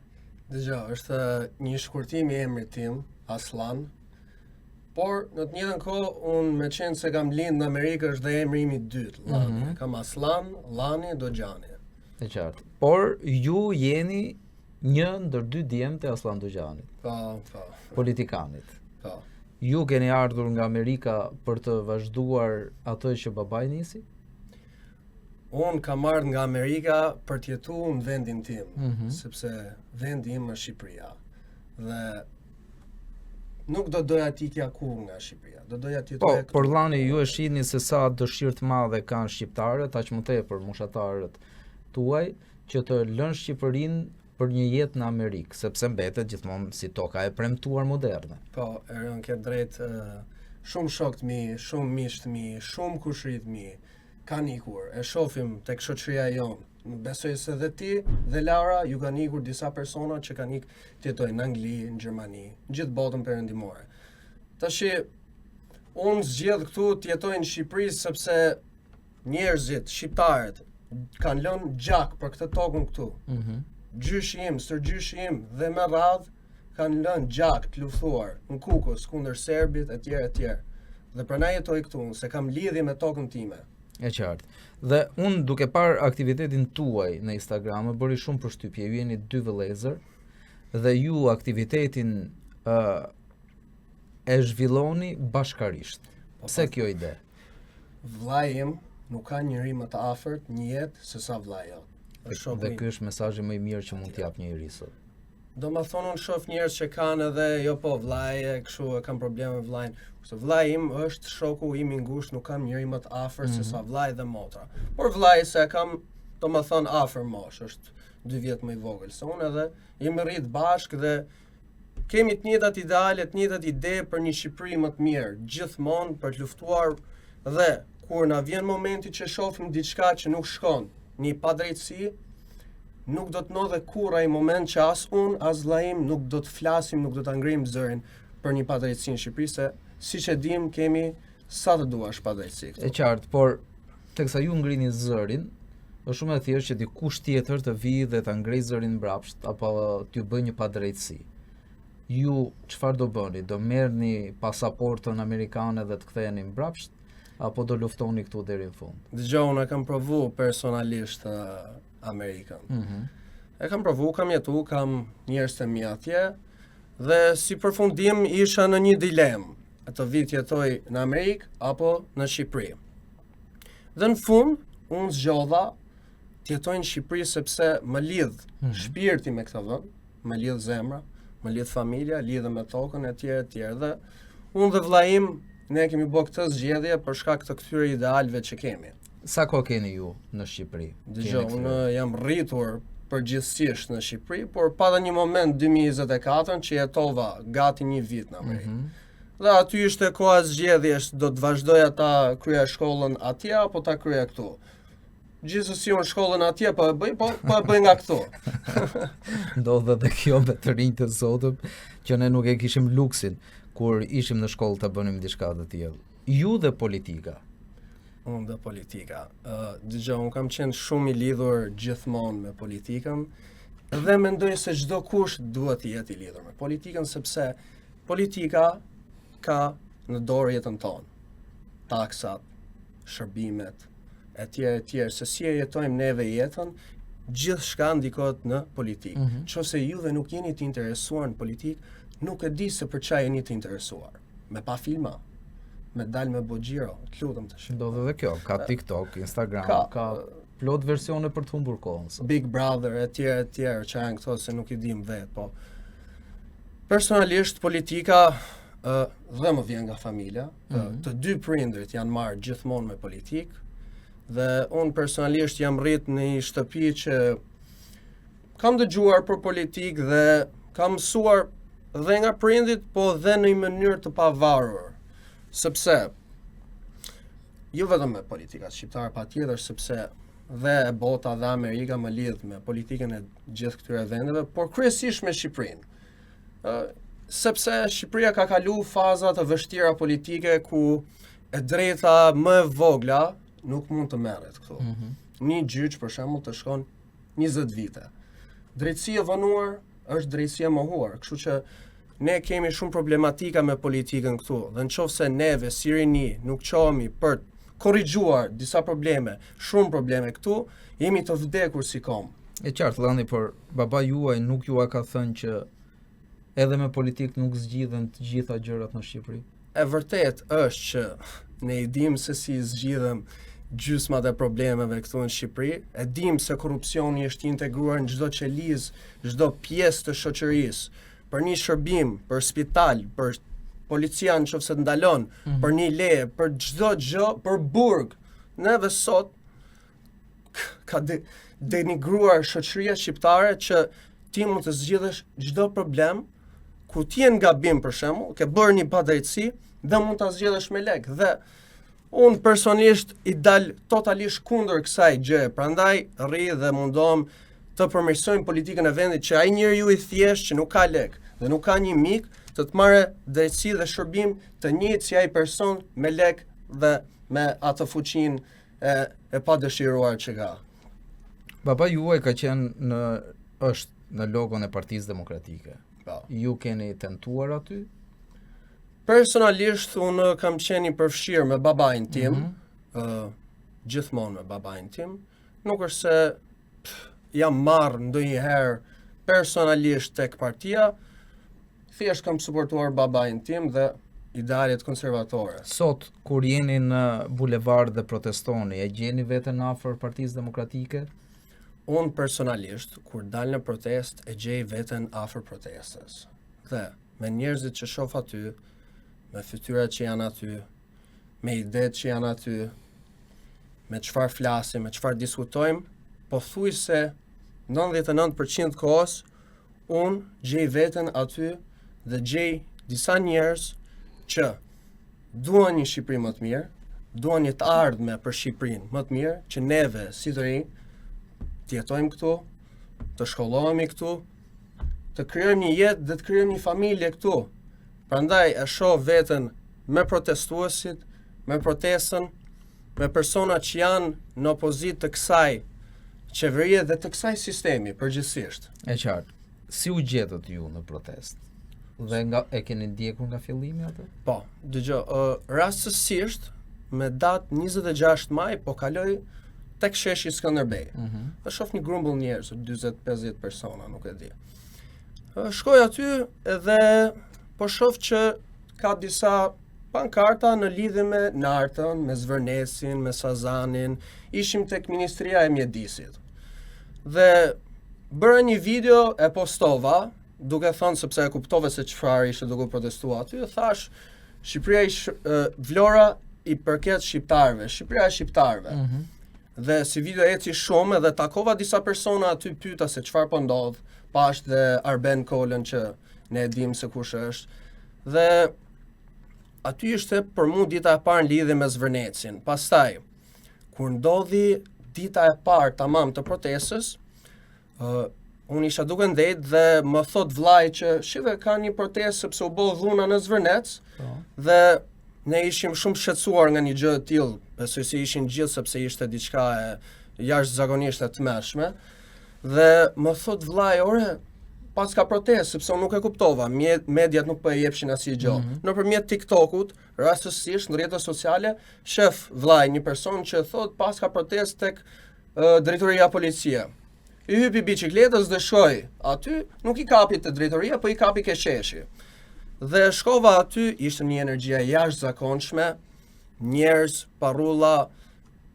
[SPEAKER 4] Dëgjoj, është një shkurtim i emrit tim, Aslan. Por në të njëjtën kohë unë me qenë se kam lind në Amerikë është dhe emri im i dytë, Llani. Kam Aslan, Llani, Doxhani.
[SPEAKER 1] E qartë. Por ju jeni një ndër dy djemtë e Aslan Doxhanit.
[SPEAKER 4] Po.
[SPEAKER 1] Politikanit.
[SPEAKER 4] Po.
[SPEAKER 1] Ju keni ardhur nga Amerika për të vazhduar atë që babai nisi?
[SPEAKER 4] Unë kam ardhur nga Amerika për të jetuar në vendin tim, sepse vendi im është Shqipëria. Dhe nuk do doja t'ikja kur nga Shqipëria. Do doja të jetoj këtu.
[SPEAKER 1] Por Llani, ju e shihni se sa dëshirë të madhe kanë shqiptarët, aq më tepër mushatarët tuaj, që të lënë Shqipërinë për një jetë në Amerikë, sepse mbetet gjithmonë si toka e premtuar moderne.
[SPEAKER 4] Po, erën ke drejt, shumë shokët mi, shumë miqtë mi, shumë kushrit mi, kanë ikur, e shofim tek shoqëria jonë. Besoj se dhe ti dhe Laura ju kanë ikur disa persona që kanë ikë të jetojnë në Angli, në Gjermani, në gjithë botën perëndimore. Tashi, unë zgjedh këtu të jetoj në Shqipëri sepse njerëzit, shqiptarët, kanë lënë gjak për këtë tokën këtu. Gjyshi im, stërgjyshi im dhe me radhë kanë lënë gjak të luftuar në Kukës kundër serbit etj. Dhe prandaj jetoj këtu, se kam lidhje me tokën time.
[SPEAKER 1] E qartë. Dhe unë duke parë aktivitetin tuaj në Instagram, më bëri shumë përshtypje. Ju jeni 2 vëllezër dhe ju aktivitetin e zhvilloni bashkarisht. Pse kjo ide?
[SPEAKER 4] Vllai im nuk ka njëri më të afërt një jetë se sa vllai jot.
[SPEAKER 1] Dhe ky është mesazhi më i mirë që mund t'jap njëri sot.
[SPEAKER 4] Do më thonë unë shoh njerëz që kanë edhe jo po vllai e kështu e kam probleme me vllain. Kurse vllai im është shoku im i ngushtë, nuk kam njëri më të afër se sa vllai dhe motra. Por vllai se kam, do më thonë afër mosh, është 2 vjet më i vogël se unë edhe jemi rrit bashkë dhe kemi të njëjtat ideale, të njëjtat ide për një Shqipëri më të mirë, gjithmonë për të luftuar dhe kur na vjen momenti që shohim diçka që nuk shkon, një padrejtësi, nuk do të ndodhe kurrë ai moment që as unë, as vllai im nuk do të flasim, nuk do ta ngrim zërin për një padrejtësi në Shqipëri, se siç e dim kemi sa të duash padrejtësi këtu.
[SPEAKER 1] E qartë, por teksa ju ngrini zërin, është shumë e thjeshtë që dikush tjetër të vijë dhe ta ngrej zërin mbrapsht apo t'ju bëjë një padrejtësi. Ju çfarë do bëni? Do merrni pasaportën amerikane dhe të ktheheni mbrapsht apo do luftoni këtu deri në fund?
[SPEAKER 4] Dëgjoj, unë kam provu personalisht Amerikën. E kam provu, kam jetu, kam njerëz të mi atje dhe si përfundim isha në një dilemë, të vit jetoj në Amerikë apo në Shqipëri. Dhe në fund, unë zgjodha të jetoj në Shqipëri sepse më lidh shpirti me këtë vend, më lidh zemra, më lidh familja, lidhe me tokën etj. Dhe unë dhe vllai im ne kemi bërë këtë zgjedhje për shkak të këtyre idealëve që kemi.
[SPEAKER 1] Sa kohë keni ju në Shqipëri?
[SPEAKER 4] Dëgjoj, unë jam rritur përgjithsisht në Shqipëri, por pa dhe një moment 2024 që jetova gati 1 vit në Amerikë. Dhe aty ishte koha zgjedhjes, do të vazhdoja ta kryej shkollën atje apo ta kryej këtu. Gjithsesi unë shkollën atje po e bëj, po e bëj nga këtu.
[SPEAKER 1] Ndodh edhe kjo me të rinjtë të sotëm, që ne nuk e kishim luksin kur ishim në shkollë të bënim diçka të tillë. Ju dhe politika.
[SPEAKER 4] Unë dhe politika. Dëgjoj, unë kam qenë shumë i lidhur gjithmonë me politikën dhe mendoj se çdo kush duhet të jetë i lidhur me politikën sepse politika ka në dorë jetën tonë. Taksat, shërbimet, etj. Se si e jetojmë neve jetën, gjithçka ndikohet në politikë. Nëse juve nuk jeni të interesuar në politikë, nuk e di se për çfarë jeni të interesuar. Me pa filma, me dal me boxhiro, të lutem tash.
[SPEAKER 1] Ndodh edhe kjo, ka TikTok, Instagram, ka plot versione për të humbur kohën.
[SPEAKER 4] Big Brother etj. Që janë këto se nuk i dim vet, po personalisht politika dhe më vjen nga familja, të 2 prindrit janë marrë gjithmonë me politikë dhe unë personalisht jam rrit në një shtëpi që kam dëgjuar për politikë dhe kam mësuar dhe nga prindit, po dhe në një mënyrë të pavarur. Sepse jo vetëm me politikat shqiptare, patjetër sepse dhe bota dhe Amerika më lidh me politikën e gjithë këtyre vendeve, por kryesisht me Shqipërinë. Sepse Shqipëria ka kalu faza të vështira politike ku e drejta më e vogla nuk mund të merret këtu. Një gjyq për shembull të shkon 20 vite. Drejtësia e vonuar është drejtësia e mohuar, kështu që ne kemi shumë problematika me politikën këtu, dhe nëse neve si rini nuk qohemi për të korrigjuar disa probleme, shumë probleme këtu, jemi të vdekur si kom.
[SPEAKER 1] E qartë, Llandi, por baba juaj nuk ju a ka thënë që edhe me politikë nuk zgjidhen të gjitha gjërat në Shqipëri?
[SPEAKER 4] E vërtet është që ne i dim se si zgjidhem gjysmat e problemeve këtu në Shqipëri, e dim se korrupsioni është integruar në çdo qelizë, çdo pjesë të shoqërisë. Për një shërbim, për spital, për polician nëse ndalon, për një leje, për çdo gjë, për burg. Neve sot ka denigruar shoqëria shqiptare që ti mund të zgjidhësh çdo problem kur ti je në gabim për shembull, ke bërë një padrejtësi dhe mund ta zgjidhësh me lek. Dhe unë personalisht i dal totalisht kundër kësaj gjëje. Prandaj rri dhe mundohem të përmirësojmë politikën e vendit që ai njeriu i thjesht që nuk ka lek dhe nuk ka një mik të marrë drejtësi dhe shërbim të njëjtë si ai person me lek dhe me atë fuqinë e padëshiruar që ka.
[SPEAKER 1] Baba juaj ka qenë është në logon e Partisë Demokratike.
[SPEAKER 4] Po.
[SPEAKER 1] Ju keni tentuar aty?
[SPEAKER 4] Personalisht unë kam qenë i përfshirë me babain tim, gjithmonë me babain tim. Nuk është se jam marrë ndonjëherë personalisht tek partia, thjesht kam suportuar babain tim dhe idealet konservatore.
[SPEAKER 1] Sot, kur jeni në bulevard dhe protestoni, e gjeni veten afër Partisë Demokratike?
[SPEAKER 4] Unë personalisht, kur dal në protest, e gjej veten afër protestës. Dhe me njerëzit që shoh aty, me fytyrat që janë aty, me idetë që janë aty, me çfarë flasim, me çfarë diskutojmë, pothuajse 99% kohës unë gjej veten aty dhe gjej disa njerëz që duan një Shqipëri më të mirë, duan një të ardhme për Shqipërinë më të mirë, që neve si të rinj të jetojmë këtu, të shkollohemi këtu, të krijojmë një jetë dhe të krijojmë një familje këtu. Prandaj e shoh veten me protestuesit, me protestën, me persona që janë në opozitë të kësaj qeverie dhe të kësaj sistemi përgjithsisht.
[SPEAKER 1] E qartë. Si u gjetët ju në protest? Dhe e keni ndjekur nga fillimi atë?
[SPEAKER 4] Po, dëgjoj, rastësisht me datë 26 maj po kaloj tek sheshi Skënderbej. Dhe shoh një grumbull njerëz, 40-50 persona, nuk e di. Shkoj aty edhe po shoh që ka disa pankarta në lidhje me Nartën, me Zvërnesin, me Sazanin, ishim tek Ministria e Mjedisit. Dhe bëra një video e postova, duke thënë sepse e kuptova se çfarë ishte duke protestuar aty, thash Shqipëria Vlora i përket shqiptarëve, Shqipëria e shqiptarëve. Dhe si video eci shumë edhe takova disa persona aty, pyeta se çfarë po ndodh, pash dhe Arben Kolën që ne e dim se kush është. Dhe aty ishte për mua dita e parë në lidhje me Zvërnecin. Pastaj kur ndodhi dita e parë tamam të protestës, unë isha duke ndejt dhe më thot vllai që shive ka një protestë sepse u bë dhuna në Zvërnec dhe ne ishim shumë shqetësuar nga një gjë e tillë, besoj se ishin gjithë sepse ishte diçka e jashtëzakonisht e tmeshme. Dhe më thot vllai, ore, pas ka protestë sepse unë nuk e kuptova, mediat nuk po e jepshin asnjë gjë. Nëpërmjet TikTokut, rastësisht në rrjetet sociale, shef vllai një person që thot pas ka protestë tek drejtoria policie. I hypi biçikletës dhe shkoi aty, nuk i kapi te drejtoria, po i kapi ke sheshi. Dhe shkova aty, ishte një energjia jashtëzakonshme, njerëz, parrulla,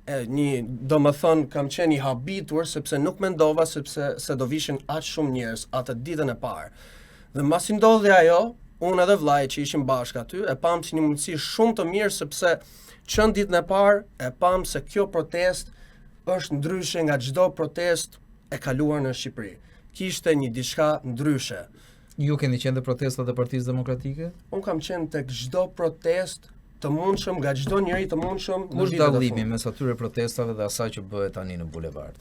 [SPEAKER 4] domethënë kam qenë i habitur sepse nuk mendova se do vishin aq shumë njerëz atë ditën e parë. Dhe mbasi ndodhi ajo, unë edhe vllai që ishim bashkë aty, e pam si një mundësi shumë të mirë sepse çën ditën e parë e pam se kjo protestë është ndryshe nga çdo protestë e kaluar në Shqipëri. Kishte një diçka ndryshe.
[SPEAKER 1] Ju keni qenë te protestat e Partisë Demokratike?
[SPEAKER 4] Unë kam qenë tek çdo protestë të mundshëm, nga çdo njeri të mundshëm.
[SPEAKER 1] Kush dallimi mes atyre protestave dhe asaj që bëhet tani në bulevard?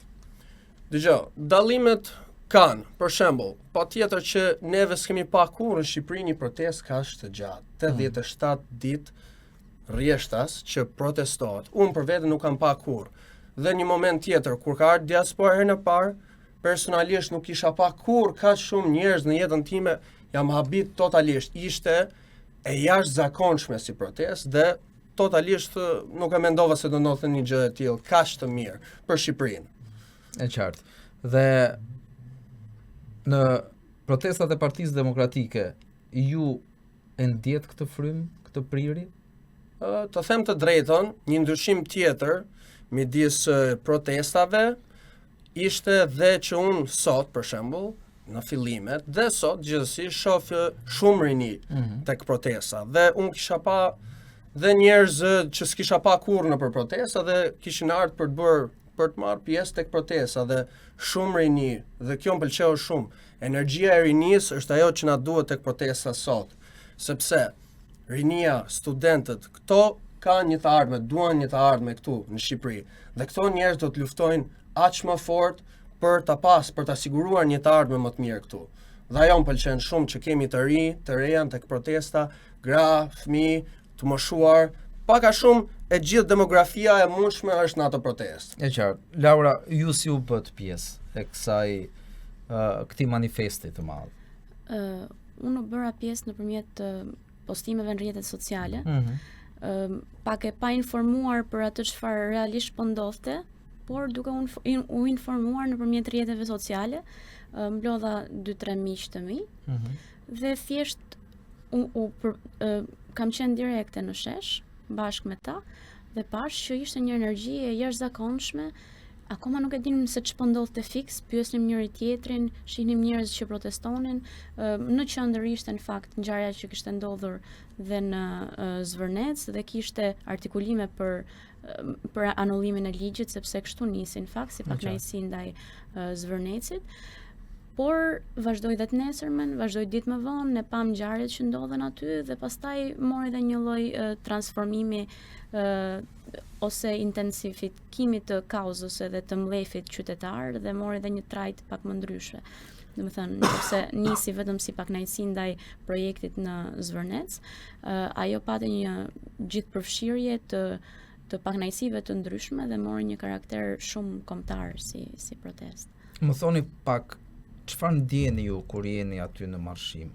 [SPEAKER 4] Dëgjoj, dallimet kanë, për shembull, patjetër që neve s'kemi pa kurrë në Shqipëri një protestë kaq të gjatë, 87 ditë rrjeshtas që protestohet. Unë për veten nuk kam pa kurrë. Dhe një moment tjetër, kur ka ardhur diaspora herën e parë, personalisht nuk kisha pa kurrë kaq shumë njerëz në jetën time, jam habit totalisht. Ishte e jashtëzakonshme si protestë dhe totalisht nuk e mendova se do ndodhte një gjë e tillë kaq të mirë për Shqipërinë.
[SPEAKER 1] E qartë. Dhe në protestat e Partisë Demokratike, ju e ndjet këtë frym, këtë prirje?
[SPEAKER 4] Të them të drejtën, një ndryshim tjetër midis protestave ishte dhe që unë sot, për shembull, në fillimet, dhe sot gjithsesi shoh shumë rini tek protesta. Dhe unë kisha pa dhe njerëz që s'kisha pa kurrë nëpër protesta dhe kishin ardhur për të bërë për të marrë pjesë tek protesta dhe shumë rini dhe kjo më pëlqeu shumë. Energjia e rinisë është ajo që na duhet tek protesta sot, sepse rinia, studentët, këto kanë një të ardhme, duan një të ardhme këtu në Shqipëri. Dhe këto njerëz do të luftojnë aq më fort për ta siguruar një të ardhme më të mirë këtu. Dhe ajo më pëlqen shumë që kemi të reja tek protesta, gra, fëmijë, të moshuar, pak a shumë e gjithë demografia e mundshme është në ato protestë.
[SPEAKER 1] E qartë. Laura, ju si u bët pjesë e këtij manifesti të madh?
[SPEAKER 3] Unë u bëra pjesë nëpërmjet postimeve në rrjetet sociale. Pak e pa informuar për atë çfarë realisht po ndodhte, por duke u informuar nëpërmjet rrjeteve sociale, mblodha 2-3 miq të mi dhe thjesht kam qenë direkte në shesh bashkë me ta dhe pash që ishte një energji e jashtëzakonshme. Akoma nuk e dinim se ç'po ndodhte fiks, pyesnim njëri tjetrin, shihnim njerëz që protestonin. Në qendër ishte në fakt ngjarja që kishte ndodhur dhe në Zvërnec dhe kishte artikulime për anullimin e ligjit, sepse kështu nisi në fakt si pakënaqësi ndaj Zvërnecit. Por vazhdoi dhe të nesërmen, vazhdoi ditë më vonë, ne pam ngjarjet që ndodhen aty dhe pastaj mori edhe një lloj transformimi ose intensifikimi të kauzës edhe të mlefit qytetar dhe mori edhe një trajt pak më ndryshe. Domethënë, nëse nisi vetëm si pakënaqësi ndaj projektit në Zvërnec, ajo pati një gjithëpërfshirje të pakënaqësive të ndryshme dhe mori një karakter shumë kombëtar si protestë.
[SPEAKER 1] Më thoni pak, çfarë ndjeni ju kur jeni aty në marshim?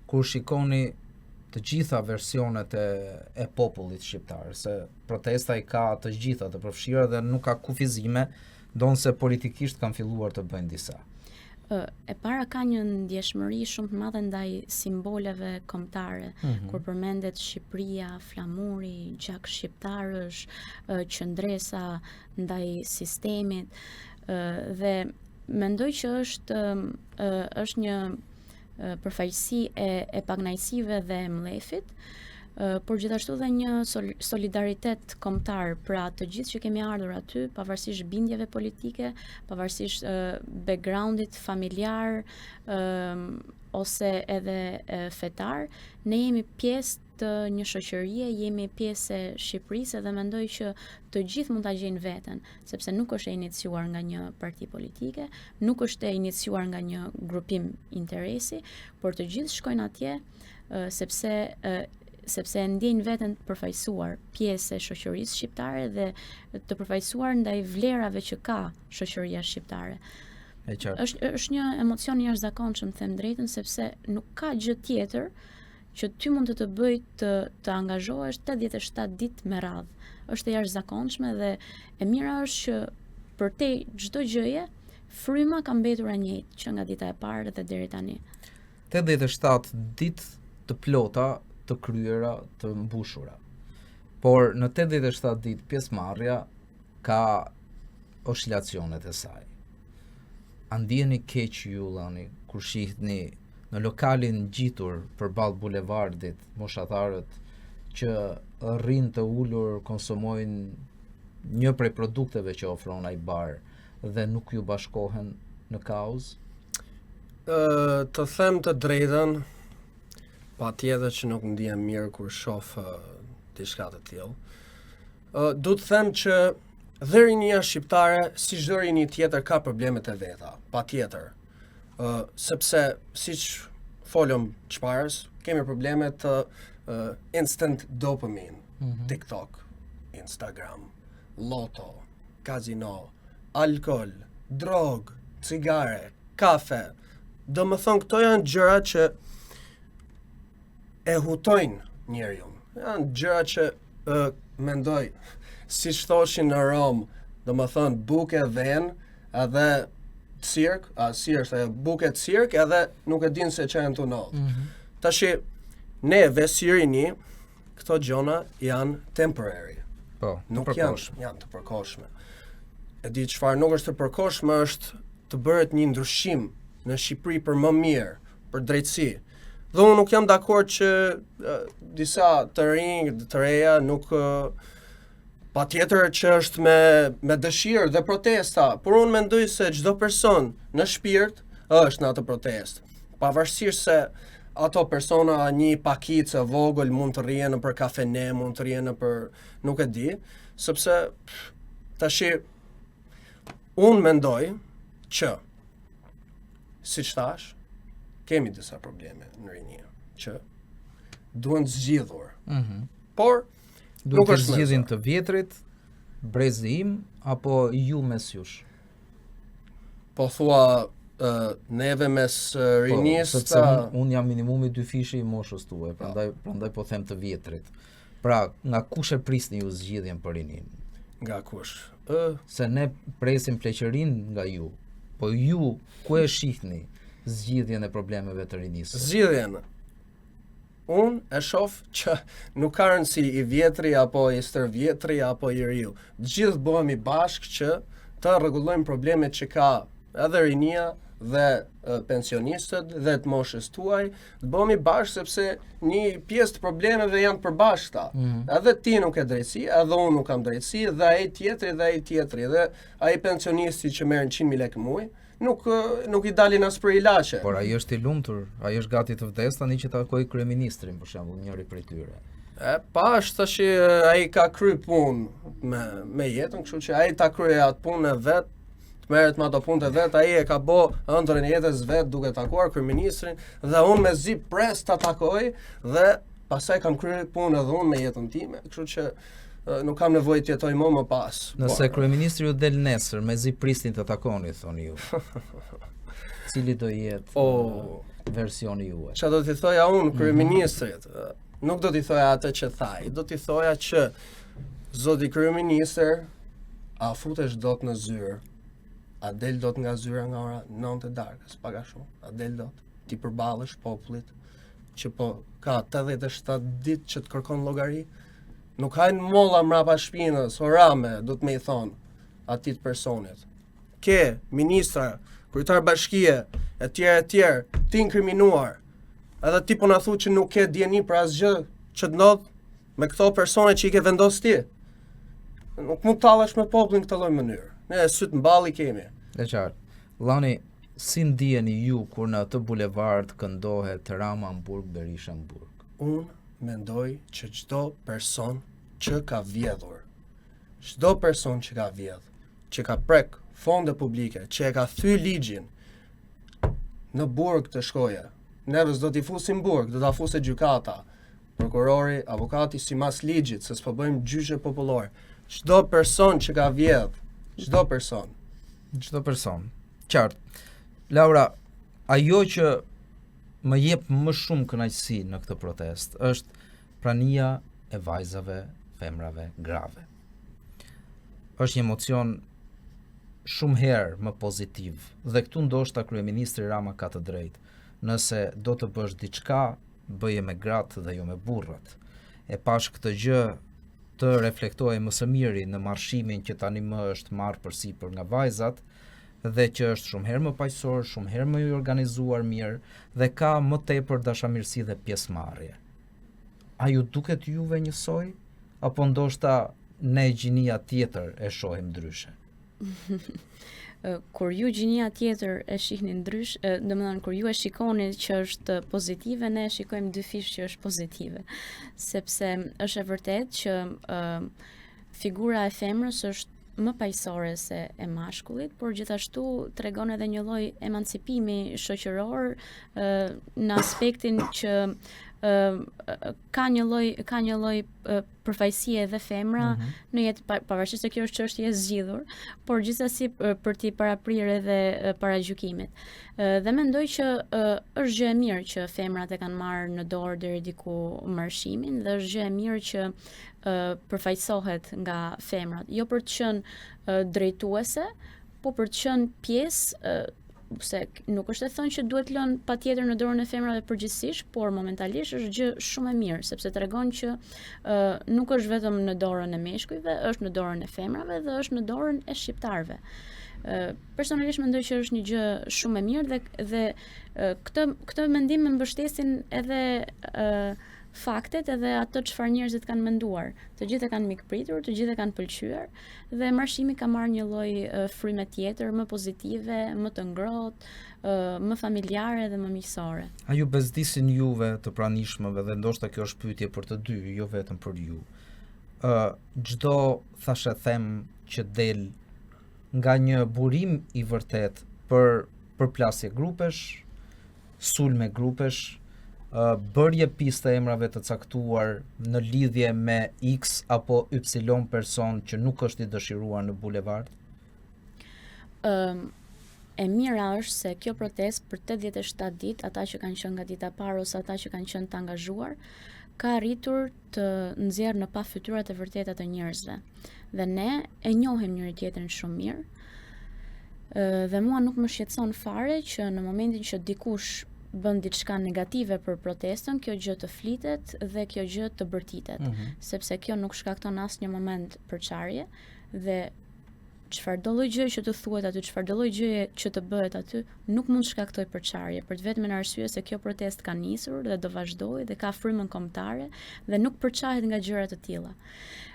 [SPEAKER 1] Kur shikoni të gjitha versionet e popullit shqiptar, se protesta i ka të gjitha të përfshira dhe nuk ka kufizime, ndonse politikisht kanë filluar të bëjnë disa.
[SPEAKER 3] E para ka një ndjeshmëri shumë të madhe ndaj simboleve kombëtare, kur përmendet Shqipëria, flamuri, gjak shqiptarësh, qëndresa ndaj sistemit dhe mendoj që është një përfaqësi e pakënaqësive dhe mlefit, por gjithashtu dhe një solidaritet kombëtar pra të gjithë që kemi ardhur aty, pavarësisht bindjeve politike, pavarësisht backgroundit familjar ose edhe fetar, ne jemi pjesë të një shoqërie, jemi pjesë e Shqipërisë dhe mendoj që të gjithë mund ta gjejnë veten, sepse nuk është e iniciuar nga një parti politike, nuk është e iniciuar nga një grupim interesi, por të gjithë shkojnë atje sepse ndjejnë veten të përfaqësuar pjesë e shoqërisë shqiptare dhe të përfaqësuar ndaj vlerave që ka shoqëria shqiptare. Është një emocion i jashtëzakonshëm, them drejtën, sepse nuk ka gjë tjetër që ty mund të bëj të angazhohesh 87 ditë me radhë. Është e jashtëzakonshme dhe e mira është që për te çdo gjëje fryma ka mbetur e njëjtë që nga dita e parë dhe deri tani.
[SPEAKER 1] 87 ditë të plota, të kryera, të mbushura. Por në 87 ditë pjesëmarrja ka oscilacionet e saj. A ndjeni keq ju Llani kur shihni në lokalin ngjitur përballë bulevardit moshatarët që rrinë të ulur konsumojnë një prej produkteve që ofron ai bar dhe nuk ju bashkohen në kauzë?
[SPEAKER 4] Të them të drejtën, patjetër që nuk ndihem mirë kur shoh diçka të tillë. Du të them që dhe rinia shqiptare, si çdo rini tjetër, ka problemet e veta, patjetër. Sepse siç folëm çfarës, kemi probleme të instant dopamine, TikTok, Instagram, loto, kazino, alkool, drog, cigare, kafe. Domethënë këto janë gjëra që e hutojnë njeriu. Janë gjëra që mendoj, siç thoshin në Rom, domethënë bukë dhen, edhe cirk, bukë cirk, edhe nuk e din se çfarë të ndodh. Tashi neve si rini, këto gjona janë temporary.
[SPEAKER 1] Po,
[SPEAKER 4] nuk janë të përkohshme. E di çfarë nuk është të përkohshme është të bëhet një ndryshim në Shqipëri për më mirë, për drejtësi. Dhe unë nuk jam dakord që disa të rinj, të reja nuk Patjetër që është me dëshirë dhe protesta, por unë mendoj se çdo person në shpirt është në atë protestë. Pavarësisht se ato persona një pakicë vogël mund të rrihen për kafene, mund të rrihen për nuk e di, sepse tash unë mendoj që siç thash, kemi disa probleme në rinjë që duhen zgjidhur. Por
[SPEAKER 1] Duhet të zgjidhin të vjetrit, brezi im, apo ju mes jush?
[SPEAKER 4] Po thua neve mes rinisë,
[SPEAKER 1] sepse unë jam minimumi 2 fishi i moshës tuaj, prandaj po them të vjetrit. Pra, nga kush e prisni ju zgjidhjen për rinin?
[SPEAKER 4] Nga kush?
[SPEAKER 1] Se ne presim pleqërin nga ju, po ju ku e shihni zgjidhjen e problemeve të rinisë?
[SPEAKER 4] Zgjidhjen. Unë e shoh që nuk ka rëndësi i vjetri apo i stërvjetri apo i riu. Të gjithë bëhemi bashkë që të rregullojmë problemet që ka edhe rinia dhe pensionistët dhe të moshës tuaj, të bëhemi bashkë sepse një pjesë të problemeve janë përbashkëta. Edhe ti nuk e drejtësi, edhe unë nuk kam drejtësi, dhe ai tjetri, dhe ai pensionisti që merr 100.000 lekë muaj, nuk i dalin as për ilaçe.
[SPEAKER 1] Por ai është i lumtur, ai është gati të vdes tani që takoi kryeministrin, për shembull, njëri prej tyre.
[SPEAKER 4] Pash tash ai ka kry punë me jetën, kështu që ai ta kryej atë punën e vet, të merret me ato punë e vet, ai e ka bë ëndrrën e jetës vet duke takuar kryeministrin dhe unë mezi pres ta takoj dhe pastaj kam kryer punën edhe unë me jetën time, kështu që nuk kam nevojë të jetoj më pas.
[SPEAKER 1] Nëse kryeministri ju del nesër, mezi prisnin të takoni, thoni ju. Cili do jetë versioni juaj?
[SPEAKER 4] Çfarë do t'i thoja unë kryeministrit? Nuk do t'i thoja atë që thaj, do t'i thoja që zoti kryeministër, a futesh dot në zyrë? A del dot nga zyra nga ora 9 e darkës, paga shumë? A del dot? Ti përballesh popullit që po ka 87 ditë që të kërkon llogari? Nuk hajnë molla mrapa shpinës, orame, do të me i thonë atit personit. Ke, ministra, kryetar bashkie, e tjerë, ti inkriminuar. Edhe ti po na thu që nuk ke dieni për asgjë që të ndodh me këto persone që i ke vendos ti. Nuk mund të tallesh me popullin këtë lloj mënyrë. Ne syt mballi kemi.
[SPEAKER 1] E qartë. Llani, si ndiheni ju kur në atë bulevard këndohet Rama Hamburg, Berisha Hamburg?
[SPEAKER 4] Unë mendoj që çdo person që ka vjedhur, çdo person që ka vjedh, që ka prek fonde publike, që e ka thy ligjin në burg të shkoje, neve s'do t'i fusim burg, do t'a fuse gjykata, prokurori, avokati sipas ligjit, se s'po bëjmë gjyqe popullore. Çdo person që ka vjedh, çdo person.
[SPEAKER 1] Qartë. Laura, ajo që më jep më shumë kënaqësi në këtë protest është prania e vajzave, femrave, grave. Është një emocion shumë herë më pozitiv dhe këtu ndoshta kryeministri Rama ka të drejtë. Nëse do të bësh diçka, bëje me gratë dhe jo me burrat. E pash këtë gjë të reflektojë më së miri në marshimin që tani më është marrë përsipër nga vajzat dhe që është shumë herë më paqësor, shumë herë më i organizuar mirë dhe ka më tepër dashamirësi dhe pjesëmarrje. A ju duket juve njësoj? Apo ndoshta ne gjinia tjetër e shohim ndryshe?
[SPEAKER 3] Kur ju gjinia tjetër e shihni ndryshe, domethënë kur ju e shikoni që është pozitive, ne shikojmë dy fish që është pozitive, sepse është e vërtetë që figura e femrës është më paqësore se e mashkullit, por gjithashtu tregon edhe një lloj emancipimi shoqëror në aspektin që ka një lloj përfaqësie dhe femra në jetë, pavarësisht se kjo është çështje e zgjidhur, por gjithsesi për t'i paraprirë edhe paragjykimit. Dhe mendoj që është gjë e mirë që femrat e kanë marrë në dorë deri diku marshimin dhe është gjë e mirë që përfaqësohet nga femrat, jo për të qenë drejtuese, po për të qenë pjesë se nuk është e thënë që duhet lënë patjetër në dorën e femrave përgjithsisht, por momentalisht është gjë shumë e mirë, sepse tregon që nuk është vetëm në dorën e meshkujve, është në dorën e femrave dhe është në dorën e shqiptarëve. Personalisht mendoj që është një gjë shumë e mirë dhe këtë mendim më mbështesin edhe faktet edhe ato çfarë njerëzit kanë menduar. Të gjithë e kanë mikpritur, të gjithë e kanë pëlqyer dhe marshimi ka marrë një lloj fryme tjetër, më pozitive, më të ngrohtë, më familjare dhe më miqësore.
[SPEAKER 1] A ju bezdisin juve të pranishmëve dhe ndoshta kjo është pyetje për të dy, jo vetëm për ju. Çdo thashë them që del nga një burim i vërtet për përplasje grupesh, sulme grupesh, bërje piste emrave të caktuar në lidhje me X apo Y person që nuk është i dëshiruar në bulevard?
[SPEAKER 3] E mira është se kjo protestë për 87 ditë, ata që kanë qenë nga dita e parë ose ata që kanë qenë të angazhuar, ka arritur të nxjerrë në pa fytyrat e vërteta të njerëzve. Dhe ne e njohim njëri tjetrin shumë mirë. Dhe mua nuk më shqetëson fare që në momentin që dikush bën diçka negative për protestën, kjo gjë të flitet dhe kjo gjë të bërtitet, sepse kjo nuk shkakton asnjë moment përçarje dhe çfarëdo lloj gjëje që të thuhet aty, çfarëdo lloj gjëje që të bëhet aty, nuk mund të shkaktoj përçarje, për të vetmen arsye se kjo protestë ka nisur dhe do vazhdojë dhe ka frymën kombëtare dhe nuk përçahet nga gjëra të tilla.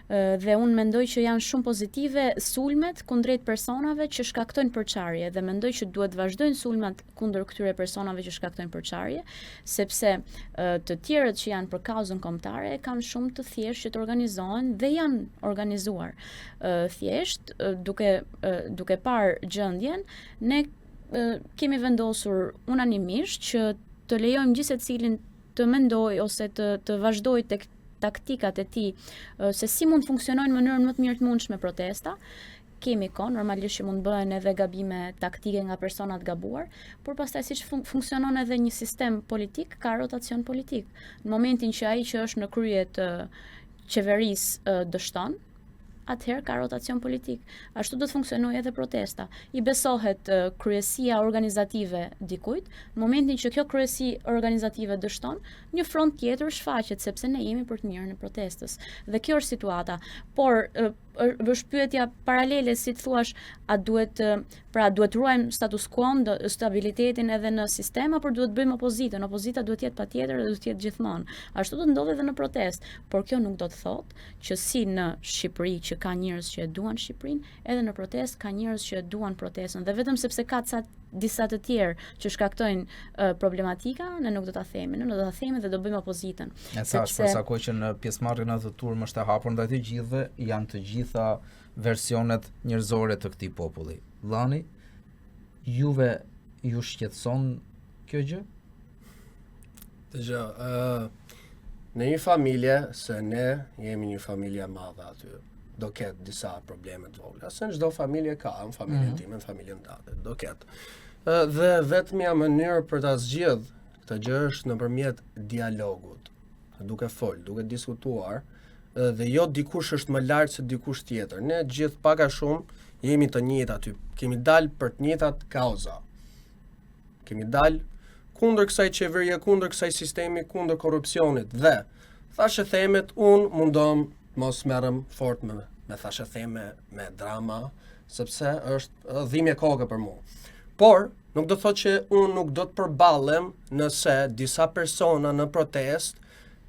[SPEAKER 3] Dhe unë mendoj që janë shumë pozitive sulmet kundrejt personave që shkaktojnë përçarje dhe mendoj që duhet vazhdojnë sulmat kundër këtyre personave që shkaktojnë përçarje, sepse të tjerët që janë për kauzën kombëtare kanë shumë të thjeshtë që të organizohen dhe janë organizuar. Thjesht duke parë gjendjen, ne kemi vendosur unanimisht që të lejojmë gjithë secilin të mendojë ose të vazhdojë tek taktikat e tij, se si mund funksionojnë në mënyrën më të mirë të mundshme protesta. Kemi kohë, normalisht që mund bëhen edhe gabime taktike nga persona të gabuar, por pastaj siç funksionon edhe një sistem politik, ka rotacion politik. Në momentin që ai që është në krye të qeverisë dështon, atëherë ka rotacion politik. Ashtu do të funksionojë edhe protesta. I besohet kryesia organizative dikujt, në momentin që kjo kryesi organizative dështon, një front tjetër shfaqet sepse ne jemi për të mirën e protestës. Dhe kjo është situata. Por është pyetja paralele, si të thuash, a duhet ruajmë status quo, stabilitetin edhe në sistem, apo duhet bëjmë opozitën? Opozita duhet jetë patjetër dhe duhet jetë gjithmonë. Ashtu do të ndodhë edhe në protestë, por kjo nuk do të thotë që si në Shqipëri që ka njerëz që e duan Shqipërinë, edhe në protestë ka njerëz që e duan protestën. Dhe vetëm sepse ka disa të tjerë që shkaktojnë problematika, ne nuk do ta themi, ne do ta themi dhe do bëjmë opozitën.
[SPEAKER 1] E thash për sa kohë që në pjesëmarrjen e turmë është e hapur ndaj të gjithëve, janë të gjitha versionet njerëzore të këtij populli. Vllani, juve ju shqetëson kjo gjë?
[SPEAKER 4] Në një familje, se ne jemi një familje e madhe aty, do ketë disa probleme të vogla. Se në çdo familje ka, në familjen time, në familjen tënde, do ketë. Dhe vetmja mënyrë për ta zgjidhur këtë gjë është nëpërmjet dialogut, duke folë, duke diskutuar, dhe jo dikush është më lart se dikush tjetër. Ne gjithë pak a shumë jemi të njëjtë aty. Kemi dalë për të njëjtat kauza. Kemi dalë kundër kësaj qeverie, kundër kësaj sistemi, kundër korrupsionit dhe thashë themet unë mundom mos merrem fort me thashë theme me drama, sepse është dhimbje koke për mua. Por nuk do thotë që unë nuk do të përballem nëse disa persona në protestë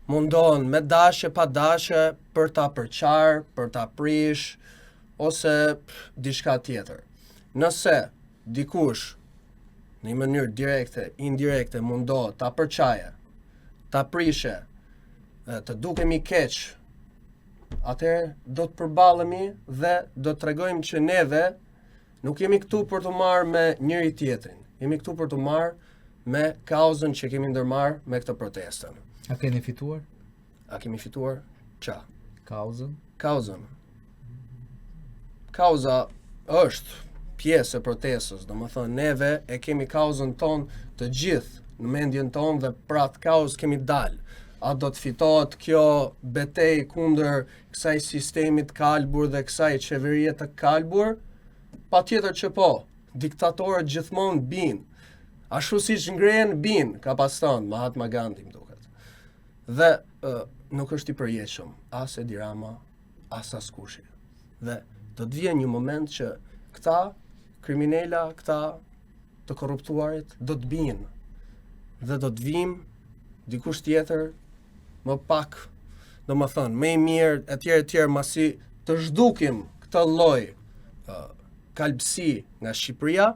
[SPEAKER 4] mundohen me dashje pa dashje për ta përqar, për ta prish ose diçka tjetër. Nëse dikush në një mënyrë direkte, indirekte mundohet ta përçaje, ta prishe, të dukemi keq, atëherë do të përballemi dhe do të tregojmë që neve nuk jemi këtu për të marrë me njëri tjetrin. Jemi këtu për të marrë me kauzën që kemi ndërmarrë me këtë protestën.
[SPEAKER 1] A keni fituar?
[SPEAKER 4] A kemi fituar? Qa?
[SPEAKER 1] Kauzën?
[SPEAKER 4] Kauzën. Kauza është pjesë e protestës, domethënë neve e kemi kauzën tonë të gjithë në mendjen tonë dhe për atë kauzë kemi dalë. A do të fitohet kjo betejë kundër kësaj sistemi të kalbur dhe kësaj qeverie të kalbur? Patjetër që po. Diktatorët gjithmonë bin. Ashtu siç ngren bin, ka pas thënë Mahatma Gandhi, më duket. Dhe nuk është i përjetshëm as Edi Rama, as askushi. Dhe do të vijë një moment që këta kriminela, këta të korruptuarit do të binë dhe do të vim dikush tjetër më pak, do më thënë, më i mirë, etj, masi të zhdukim këtë lloj kalbësi nga Shqipëria,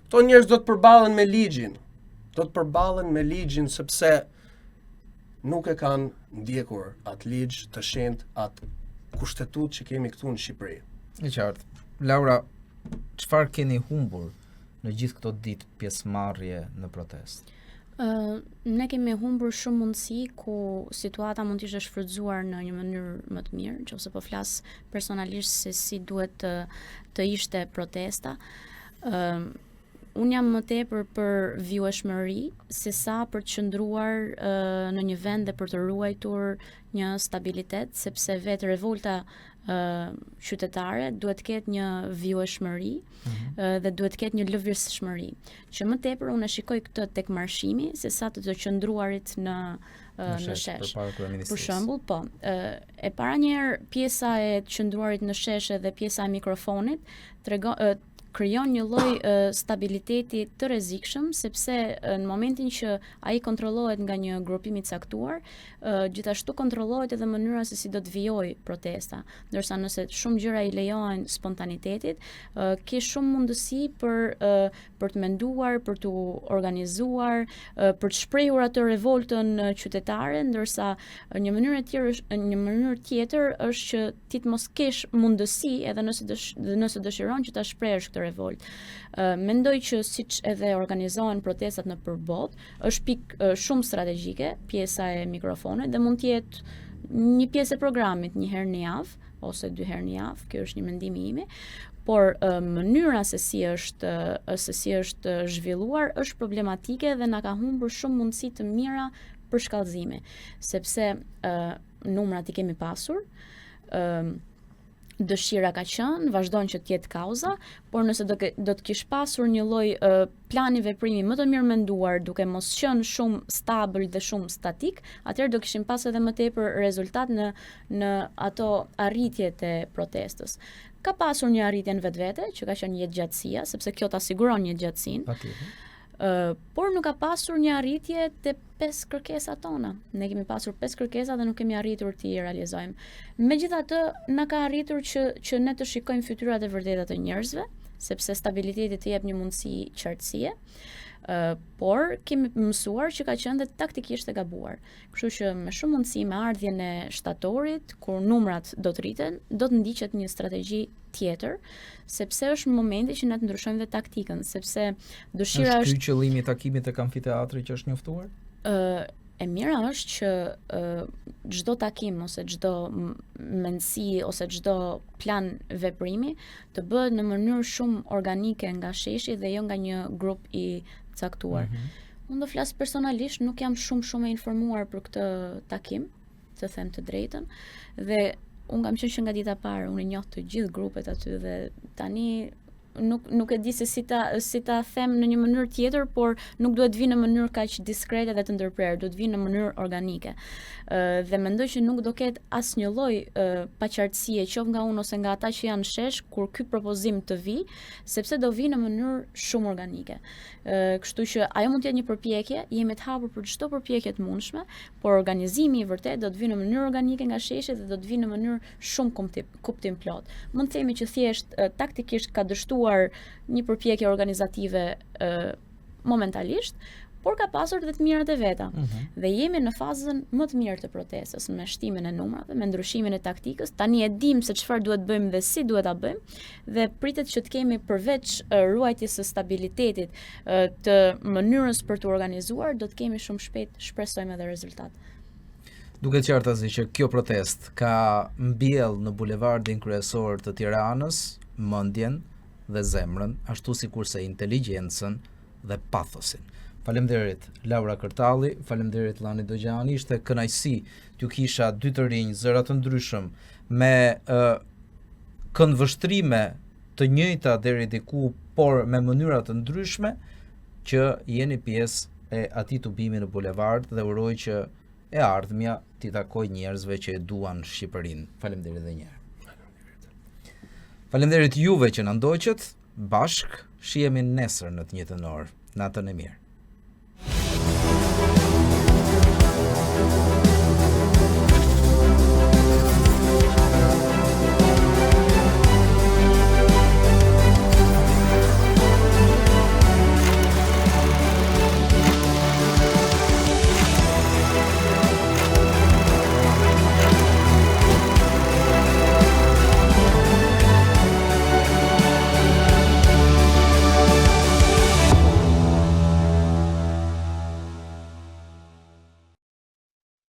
[SPEAKER 4] këto njerëz do të përballen me ligjin. Do të përballen me ligjin sepse nuk e kanë ndjekur atë ligj të shenjtë, atë kushtetut që kemi këtu në Shqipëri.
[SPEAKER 1] E qartë. Laura, çfarë keni humbur në gjithë këto ditë pjesëmarrje në protestë?
[SPEAKER 3] Ne kemi humbur shumë mundësi ku situata mund të ishte shfrytzuar në një mënyrë më të mirë, nëse po flas personalisht se si duhet të ishte protesta. Unë jam më tepër për vjueshmëri sesa për të qëndruar në një vend dhe për të ruajtur një stabilitet, sepse vetë revolta qytetare duhet të ketë një vjueshmëri dhe duhet të ketë një lëvizshmëri. Që më tepër unë shikoj këtë tek marshimi sesa të qëndruarit në shesh. Për shembull, po, e para njerë pjesa e të qëndruarit në shesh dhe pjesa e mikrofonit krijon një lloj stabiliteti të rrezikshëm, sepse në momentin që ai kontrollohet nga një grupim i caktuar, gjithashtu kontrollohet edhe mënyra se si do të vijojë protesta. Ndërsa nëse shumë gjëra i lejohen spontanitetit, ke shumë mundësi për të menduar, për të organizuar, për të shprehur atë revoltën qytetare, ndërsa një mënyrë tjetër është që ti të mos kesh mundësi edhe nëse dëshiron që ta shprehësh këtë revolt. Mendoj që siç edhe organizohen protestat në përbot, është pikë shumë strategjike, pjesa e mikrofonit dhe mund të jetë një pjesë e programit një herë në javë ose 2 herë në javë, kjo është një mendim i imi, por mënyra se si është zhvilluar është problematike dhe na ka humbur shumë mundësi të mira për shkallëzime, sepse numrat i kemi pasur, dëshira ka qenë, vazhdon që të jetë kauza, por nëse do të kish pasur një lloj plani veprimi më të mirë menduar, duke mos qenë shumë stabil dhe shumë statik, atëherë do kishim pas edhe më tepër rezultat në ato arritjet e protestës. Ka pasur një arritje në vetvete, që ka qenë jetëgjatësia, sepse kjo ta siguron jetëgjatësinë. Por nuk ka pasur një arritje te 5 kërkesat tona. Ne kemi pasur 5 kërkesa dhe nuk kemi arritur t'i realizojmë. Megjithatë, na ka arritur që ne të shikojmë fytyrat e vërteta të njerëzve, sepse stabiliteti të jep një mundësi qartësie. Por kemi mësuar që ka qenë dhe taktikisht e gabuar. Kështu që me shumë mundësi me ardhjen e shtatorit, kur numrat do të rriten, do të ndiqet një strategji tjetër, sepse është momenti që ne të ndryshojmë dhe taktikën, sepse dëshira
[SPEAKER 1] është ky qëllimi i takimit tek amfiteatri që është njoftuar?
[SPEAKER 3] E mira është që çdo takim ose çdo mendësi ose çdo plan veprimi të bëhet në mënyrë shumë organike nga sheshi dhe jo nga një grup i caktuar. Unë do flas personalisht, nuk jam shumë e informuar për këtë takim, të them të drejtën, dhe unë kam qenë që nga dita parë, unë i njoh të gjithë grupet aty dhe tani nuk e di se si ta them në një mënyrë tjetër, por nuk duhet vi në mënyrë kaq diskrete dhe të ndërprerë, duhet vi në mënyrë organike. Dhe mendoj që nuk do ketë asnjë lloj paqartësie, qoftë nga unë ose nga ata që janë shesh, kur ky propozim të vi, sepse do vi në mënyrë shumë organike. Kështu që ajo mund të jetë një përpjekje, jemi të hapur për çdo përpjekje të mundshme, por organizimi i vërtet do të vi në mënyrë organike nga sheshi dhe do të vi në mënyrë shumë kuptim plot. Mund të themi që thjesht taktikisht ka dështuar një përpjekje organizative momentalisht, por ka pasur dhe të mirat e veta. Dhe jemi në fazën më të mirë të protestës, me shtimin e numrave, me ndryshimin e taktikës. Tani e dim se çfarë duhet bëjmë dhe si duhet ta bëjmë, dhe pritet që të kemi përveç ruajtjes së stabilitetit të mënyrës për të organizuar, do të kemi shumë shpejt, shpresojmë edhe rezultat.
[SPEAKER 1] Duket qartazi që kjo protest ka mbjell në bulevardin kryesor të Tiranës mendjen dhe zemrën, ashtu sikurse inteligjencën dhe pathosin. Faleminderit Laura Kërtalli, faleminderit Llani Dogjani, ishte kënaqësi t'ju kisha dy të rinj, zëra të ndryshëm, me këndvështrime të njëjta deri diku, por me mënyra të ndryshme, që jeni pjesë e atij tubimi në bulevard dhe uroj që e ardhmja t'i takoj njerëzve që e duan Shqipërinë. Faleminderit edhe një herë. Faleminderit juve që na ndoqët, bashk shihemi nesër në të njëjtën orë. Natën e mirë.